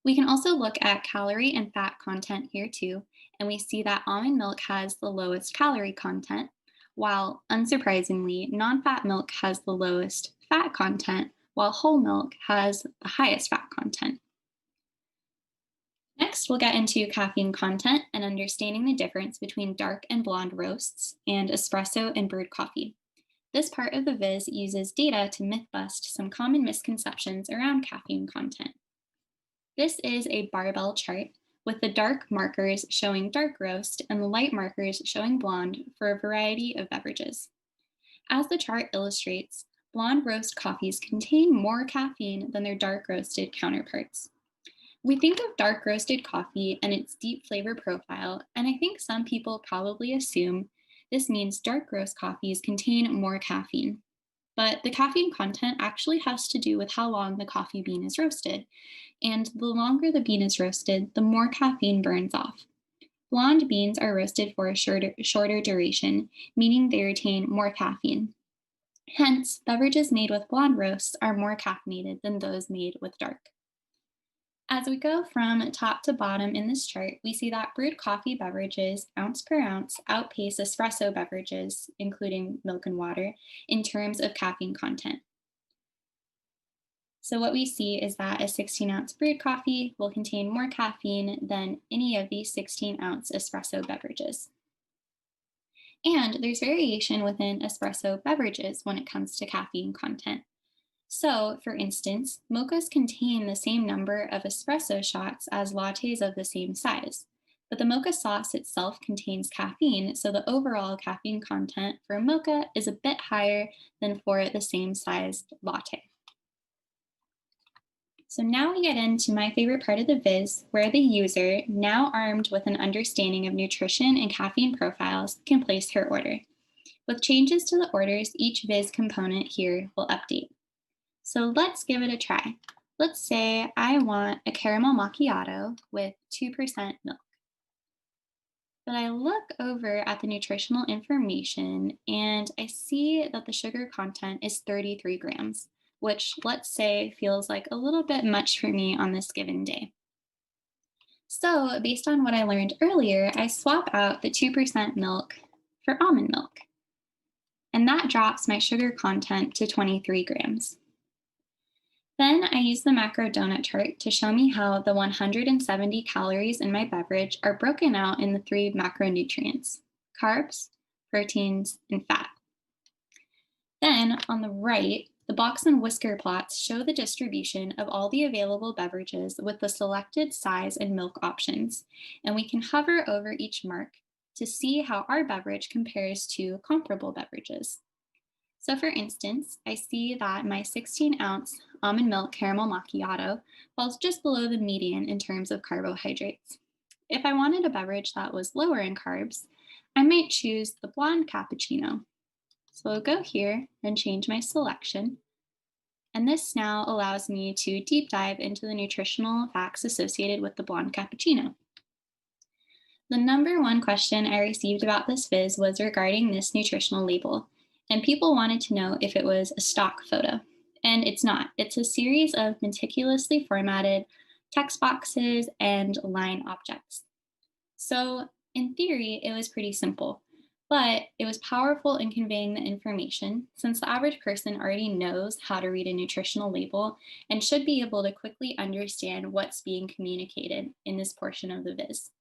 We can also look at calorie and fat content here too, and we see that almond milk has the lowest calorie content, while unsurprisingly, non-fat milk has the lowest fat content, while whole milk has the highest fat content. Next, we'll get into caffeine content and understanding the difference between dark and blonde roasts and espresso and brewed coffee. This part of the viz uses data to myth bust some common misconceptions around caffeine content. This is a barbell chart with the dark markers showing dark roast and the light markers showing blonde for a variety of beverages. As the chart illustrates, blonde roast coffees contain more caffeine than their dark roasted counterparts. We think of dark roasted coffee and its deep flavor profile, and I think some people probably assume this means dark roast coffees contain more caffeine. But the caffeine content actually has to do with how long the coffee bean is roasted. And the longer the bean is roasted, the more caffeine burns off. Blonde beans are roasted for a shorter duration, meaning they retain more caffeine. Hence, beverages made with blonde roasts are more caffeinated than those made with dark. As we go from top to bottom in this chart, we see that brewed coffee beverages, ounce per ounce, outpace espresso beverages, including milk and water, in terms of caffeine content. So what we see is that a 16-ounce brewed coffee will contain more caffeine than any of these 16-ounce espresso beverages. And there's variation within espresso beverages when it comes to caffeine content. So, for instance, mochas contain the same number of espresso shots as lattes of the same size, but the mocha sauce itself contains caffeine, so the overall caffeine content for a mocha is a bit higher than for the same sized latte. So now we get into my favorite part of the viz, where the user, now armed with an understanding of nutrition and caffeine profiles, can place her order. With changes to the orders, each viz component here will update. So let's give it a try. Let's say I want a caramel macchiato with 2% milk. But I look over at the nutritional information and I see that the sugar content is 33 grams, which let's say feels like a little bit much for me on this given day. So based on what I learned earlier, I swap out the 2% milk for almond milk. And that drops my sugar content to 23 grams. Then I use the macro donut chart to show me how the 170 calories in my beverage are broken out in the 3 macronutrients: carbs, proteins, and fat. Then on the right, the box and whisker plots show the distribution of all the available beverages with the selected size and milk options, and we can hover over each mark to see how our beverage compares to comparable beverages. So for instance, I see that my 16-ounce almond milk caramel macchiato falls just below the median in terms of carbohydrates. If I wanted a beverage that was lower in carbs, I might choose the blonde cappuccino. So I'll go here and change my selection. And this now allows me to deep dive into the nutritional facts associated with the blonde cappuccino. The number one question I received about this viz was regarding this nutritional label, and people wanted to know if it was a stock photo. And it's not. It's a series of meticulously formatted text boxes and line objects. So in theory, it was pretty simple, but it was powerful in conveying the information since the average person already knows how to read a nutritional label and should be able to quickly understand what's being communicated in this portion of the viz.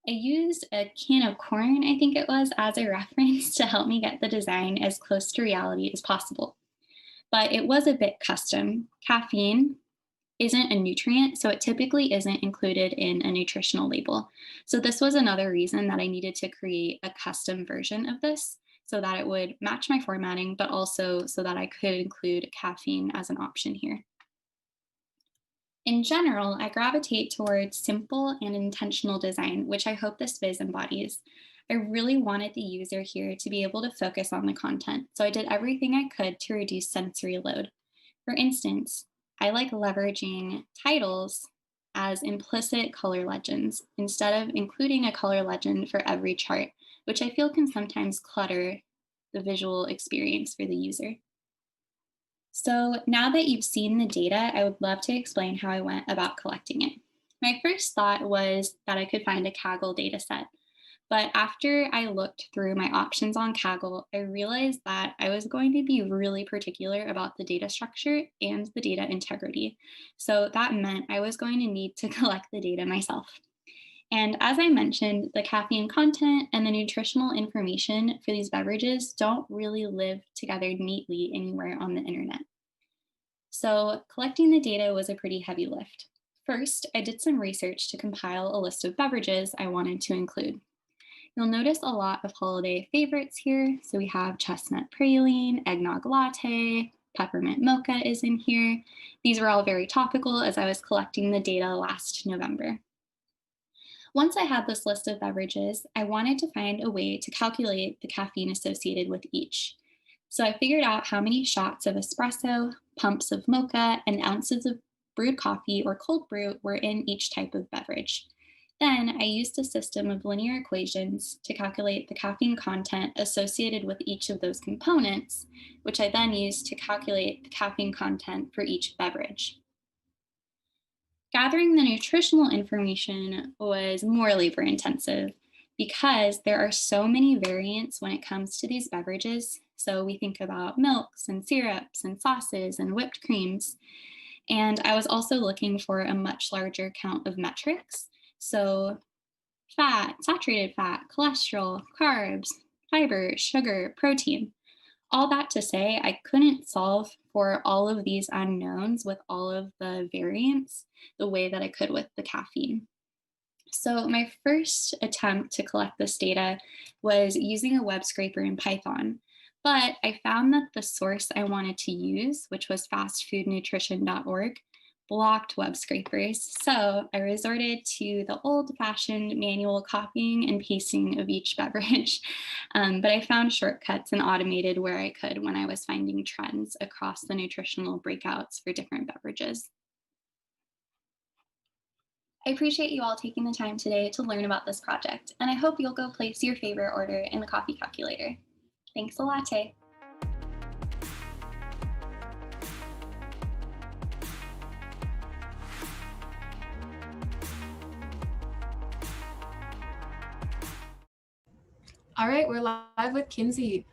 I used a can of corn, I think it was, as a reference to help me get the design as close to reality as possible. But it was a bit custom. Caffeine isn't a nutrient, so it typically isn't included in a nutritional label. So this was another reason that I needed to create a custom version of this so that it would match my formatting, but also so that I could include caffeine as an option here. In general, I gravitate towards simple and intentional design, which I hope this viz embodies. I really wanted the user here to be able to focus on the content, so I did everything I could to reduce sensory load. For instance, I like leveraging titles as implicit color legends instead of including a color legend for every chart, which I feel can sometimes clutter the visual experience for the user. So now that you've seen the data, I would love to explain how I went about collecting it. My first thought was that I could find a Kaggle dataset, but after I looked through my options on Kaggle, I realized that I was going to be really particular about the data structure and the data integrity. So that meant I was going to need to collect the data myself. And as I mentioned, the caffeine content and the nutritional information for these beverages don't really live together neatly anywhere on the internet. So collecting the data was a pretty heavy lift. First, I did some research to compile a list of beverages I wanted to include. You'll notice a lot of holiday favorites here. So we have chestnut praline, eggnog latte, peppermint mocha is in here. These were all very topical as I was collecting the data last November. Once I had this list of beverages, I wanted to find a way to calculate the caffeine associated with each. So I figured out how many shots of espresso, pumps of mocha, and ounces of brewed coffee or cold brew were in each type of beverage. Then I used a system of linear equations to calculate the caffeine content associated with each of those components, which I then used to calculate the caffeine content for each beverage. Gathering the nutritional information was more labor intensive because there are so many variants when it comes to these beverages. So we think about milks and syrups and sauces and whipped creams. And I was also looking for a much larger count of metrics. So fat, saturated fat, cholesterol, carbs, fiber, sugar, protein. All that to say, I couldn't solve for all of these unknowns with all of the variants the way that I could with the caffeine. So my first attempt to collect this data was using a web scraper in Python, but I found that the source I wanted to use, which was fastfoodnutrition.org, blocked web scrapers. So I resorted to the old-fashioned manual copying and pasting of each beverage. But I found shortcuts and automated where I could when I was finding trends across the nutritional breakouts for different beverages. I appreciate you all taking the time today to learn about this project, and I hope you'll go place your favorite order in the coffee calculator. Thanks a latte. All right, we're live with Kinsey.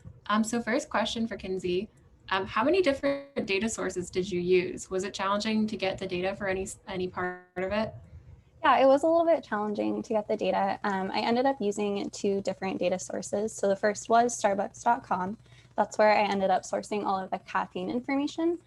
So first question for Kinsey, how many different data sources did you use? Was it challenging to get the data for any part of it? Yeah, it was a little bit challenging to get the data. I ended up using two different data sources. So the first was starbucks.com. That's where I ended up sourcing all of the caffeine information.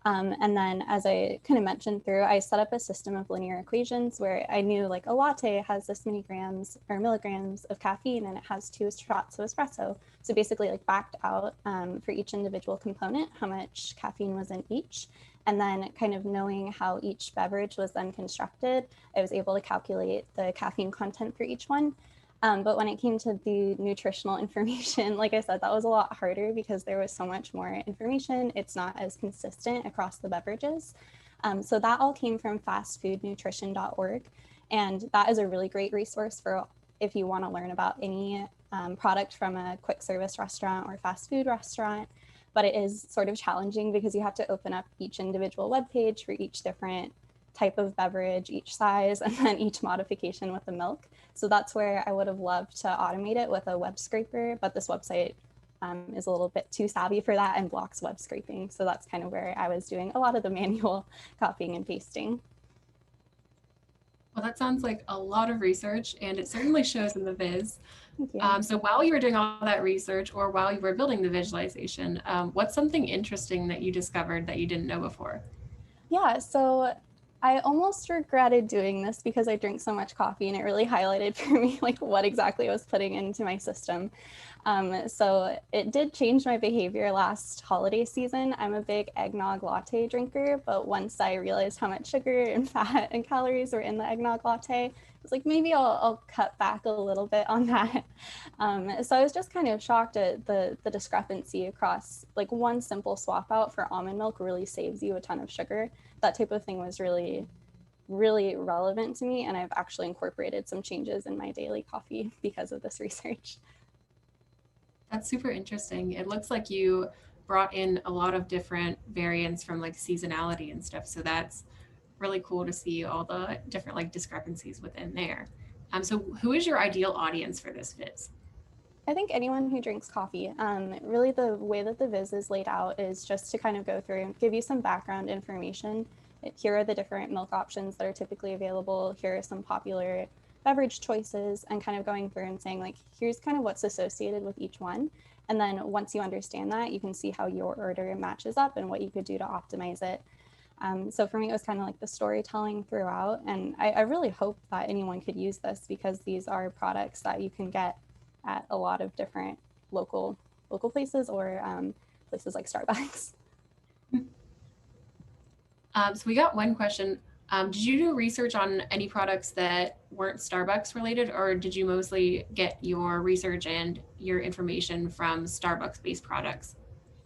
And then, as I kind of mentioned through, I set up a system of linear equations where I knew like a latte has this many grams or milligrams of caffeine and it has 2 shots of espresso. So basically like backed out for each individual component how much caffeine was in each. And then kind of knowing how each beverage was then constructed, I was able to calculate the caffeine content for each one. But when it came to the nutritional information, like I said, that was a lot harder because there was so much more information. It's not as consistent across the beverages. So that all came from fastfoodnutrition.org. And that is a really great resource for if you want to learn about any product from a quick service restaurant or fast food restaurant. But it is sort of challenging because you have to open up each individual web page for each different type of beverage, each size, and then each modification with the milk. So that's where I would have loved to automate it with a web scraper, but this website is a little bit too savvy for that and blocks web scraping. So that's kind of where I was doing a lot of the manual copying and pasting. Well, that sounds like a lot of research, and it certainly shows in the Viz. Thank you. So while you were doing all that research or while you were building the visualization, what's something interesting that you discovered that you didn't know before? Yeah, so I almost regretted doing this because I drink so much coffee and it really highlighted for me like what exactly I was putting into my system. So it did change my behavior last holiday season. I'm a big eggnog latte drinker, but once I realized how much sugar and fat and calories were in the eggnog latte, I was like, maybe I'll cut back a little bit on that. So I was just kind of shocked at the discrepancy across like one simple swap out for almond milk really saves you a ton of sugar. That type of thing was really relevant to me, and I've actually incorporated some changes in my daily coffee because of this research. That's super interesting. It looks like you brought in a lot of different variants from like seasonality and stuff. So that's really cool to see all the different like discrepancies within there. So who is your ideal audience for this Viz? I think anyone who drinks coffee. Really the way that the Viz is laid out is just to kind of go through and give you some background information. Here are the different milk options that are typically available. Here are some popular beverage choices, and kind of going through and saying like, here's kind of what's associated with each one. And then once you understand that, you can see how your order matches up and what you could do to optimize it. So for me, it was kind of like the storytelling throughout. And I really hope that anyone could use this because these are products that you can get at a lot of different local places or places like Starbucks. So we got one question. Did you do research on any products that weren't Starbucks related, or did you mostly get your research and your information from Starbucks based products?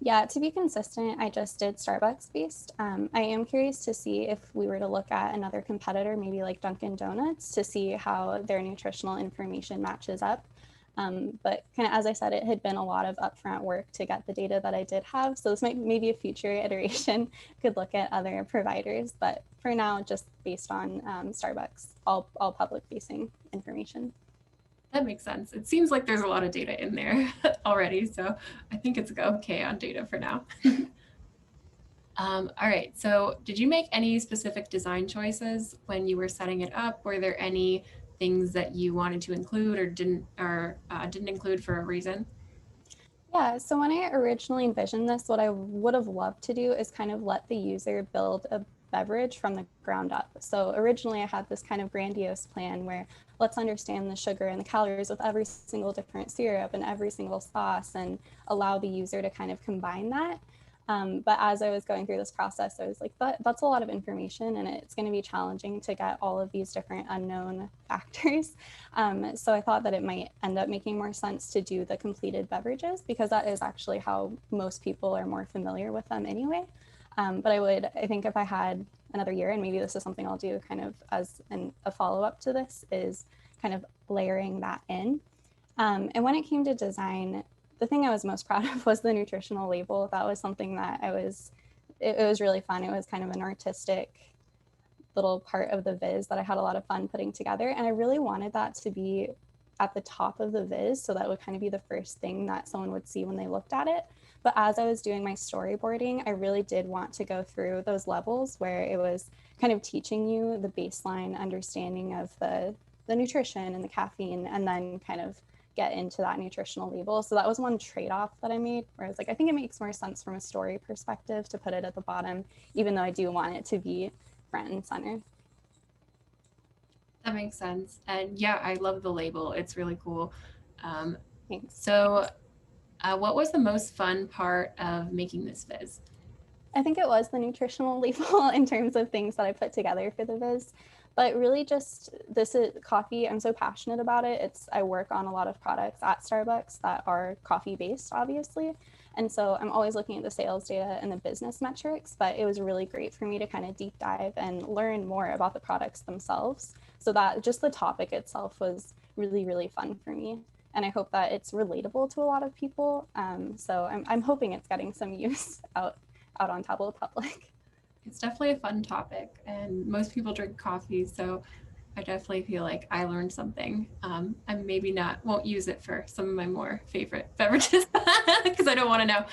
Yeah, to be consistent, I just did Starbucks based. I am curious to see if we were to look at another competitor, maybe like Dunkin' Donuts, to see how their nutritional information matches up. But kind of, as I said, it had been a lot of upfront work to get the data that I did have. So this might maybe a future iteration could look at other providers, but for now, just based on Starbucks, all public facing information. That makes sense. It seems like there's a lot of data in there already, so I think it's okay on data for now. All right, so did you make any specific design choices when you were setting it up? Were there any things that you wanted to include or didn't include for a reason? Yeah, so when I originally envisioned this, what I would have loved to do is kind of let the user build a beverage from the ground up. So originally I had this kind of grandiose plan where let's understand the sugar and the calories with every single different syrup and every single sauce and allow the user to kind of combine that. But as I was going through this process, I was like, that's a lot of information and it's going to be challenging to get all of these different unknown factors. So I thought that it might end up making more sense to do the completed beverages because that is actually how most people are more familiar with them anyway. But I think if I had another year, and maybe this is something I'll do kind of as a follow-up to this, is kind of layering that in. And when it came to design, the thing I was most proud of was the nutritional label. That was something that it was really fun. It was kind of an artistic little part of the Viz that I had a lot of fun putting together. And I really wanted that to be at the top of the Viz. So that would kind of be the first thing that someone would see when they looked at it. But as I was doing my storyboarding, I really did want to go through those levels where it was kind of teaching you the baseline understanding of the nutrition and the caffeine, and then kind of get into that nutritional label. So that was one trade-off that I made, where I was like, I think it makes more sense from a story perspective to put it at the bottom, even though I do want it to be front and center. That makes sense. And yeah, I love the label. It's really cool. Thanks. So what was the most fun part of making this viz? I think it was the nutritional label in terms of things that I put together for the viz, but really just this is coffee. I'm so passionate about it. I work on a lot of products at Starbucks that are coffee based, obviously. And so I'm always looking at the sales data and the business metrics, but it was really great for me to kind of deep dive and learn more about the products themselves. So that just the topic itself was really, really fun for me. And I hope that it's relatable to a lot of people. So I'm hoping it's getting some use out on top of the public. It's definitely a fun topic, and most people drink coffee, so I definitely feel like I learned something. I maybe won't use it for some of my more favorite beverages because I don't want to know.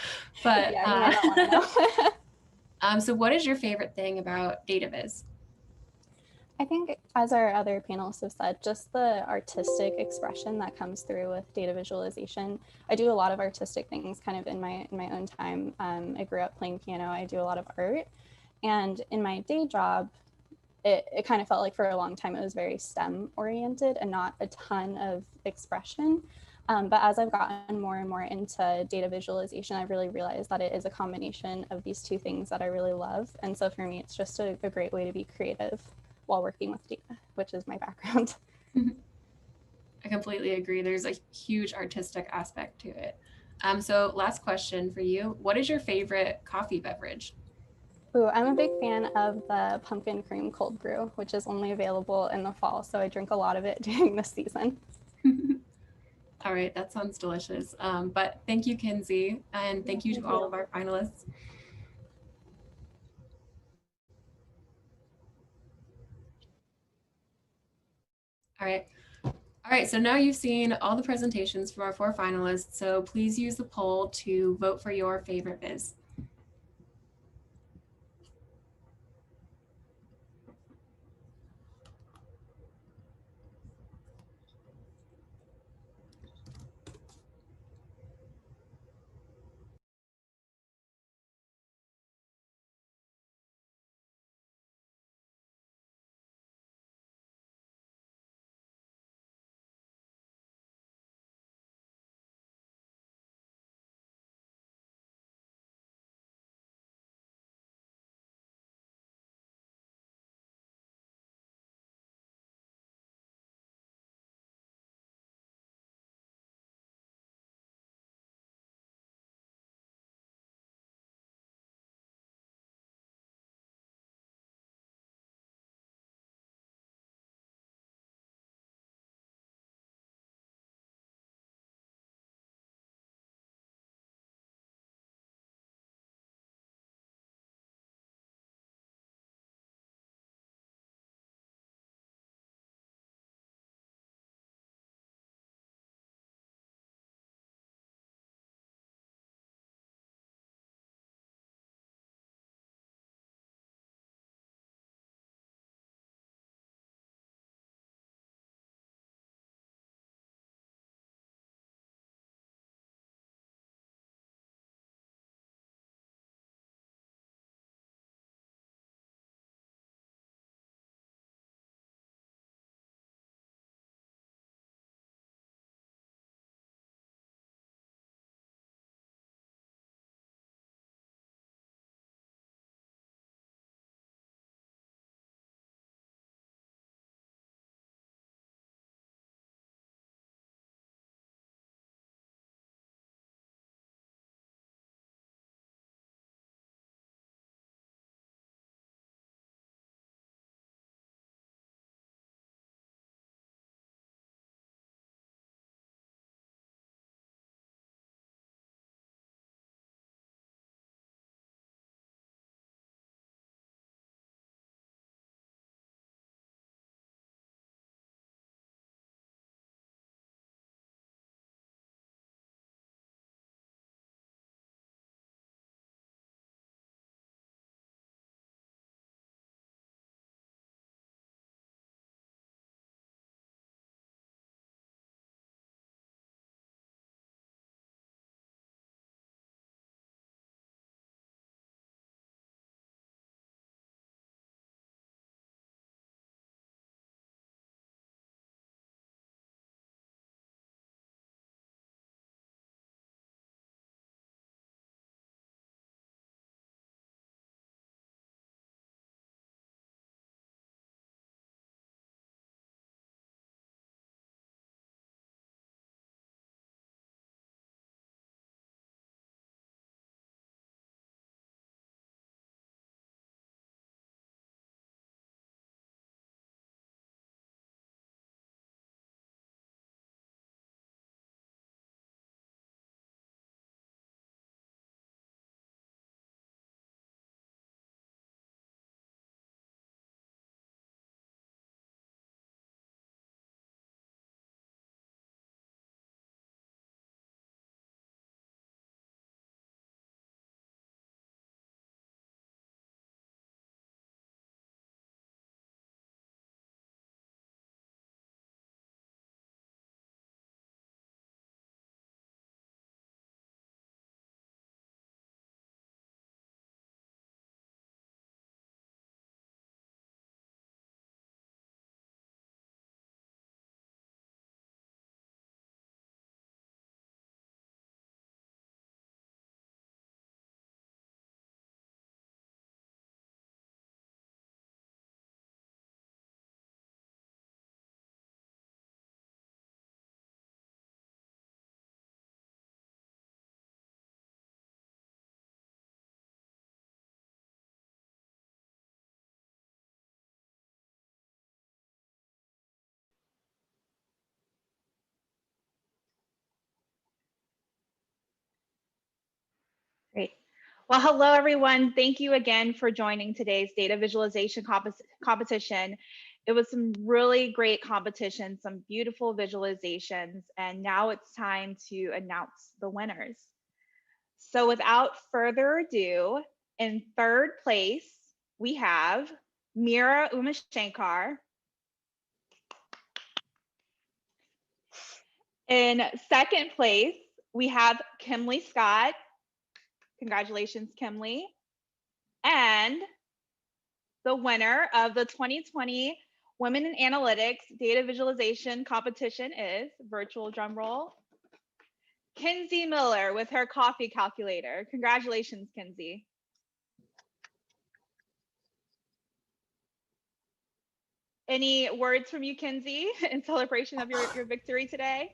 But yeah, you might not want to know. So what is your favorite thing about Data Viz? I think, as our other panelists have said, just the artistic expression that comes through with data visualization. I do a lot of artistic things kind of in my own time. I grew up playing piano. I do a lot of art. And in my day job, it kind of felt like for a long time it was very STEM oriented and not a ton of expression. But as I've gotten more and more into data visualization, I've really realized that it is a combination of these two things that I really love. And so for me, it's just a great way to be creative while working with data, which is my background. I completely agree. There's a huge artistic aspect to it. So last question for you. What is your favorite coffee beverage? Ooh, I'm a big fan of the pumpkin cream cold brew, which is only available in the fall. So I drink a lot of it during this season. All right, that sounds delicious. But thank you, Kinsey, and thank you to all of our finalists. All right, so now you've seen all the presentations from our 4 finalists, so please use the poll to vote for your favorite viz. Well, hello, everyone. Thank you again for joining today's data visualization competition. It was some really great competition, some beautiful visualizations, and now it's time to announce the winners. So without further ado, in third place, we have Meera Umasankar. In second place, we have Kimley Scott. Congratulations, Kimley. And the winner of the 2020 Women in Analytics Data Visualization Competition is, virtual drum roll, Kinsey Miller with her coffee calculator. Congratulations, Kinsey. Any words from you, Kinsey, in celebration of your victory today?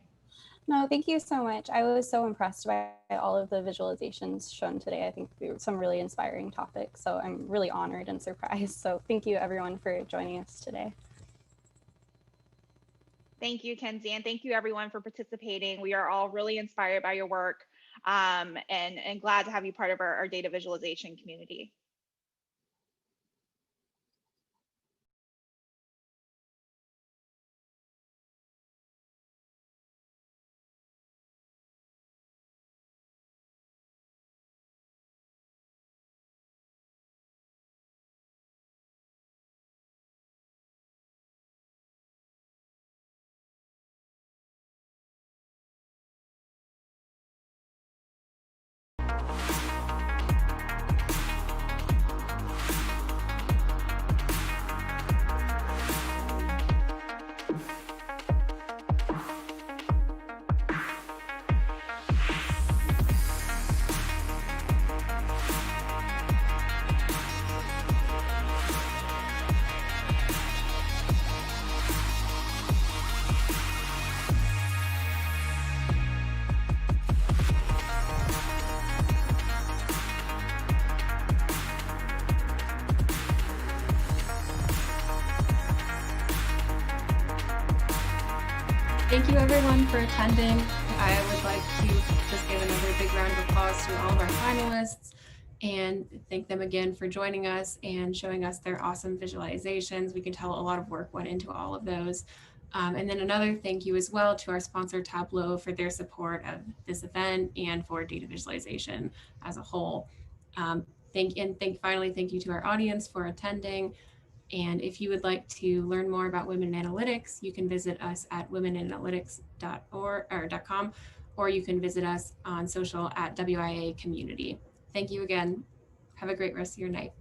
No, thank you so much. I was so impressed by all of the visualizations shown today. I think there were some really inspiring topics, so I'm really honored and surprised. So thank you everyone for joining us today. Thank you, Kinsey, and thank you everyone for participating. We are all really inspired by your work and glad to have you part of our data visualization community. Thank you everyone for attending. I would like to just give another big round of applause to all of our finalists and thank them again for joining us and showing us their awesome visualizations. We can tell a lot of work went into all of those. And then another thank you as well to our sponsor Tableau for their support of this event and for data visualization as a whole. Finally, thank you to our audience for attending. And if you would like to learn more about Women in Analytics, you can visit us at womeninalytics.com, or you can visit us on social at WIA Community. Thank you again. Have a great rest of your night.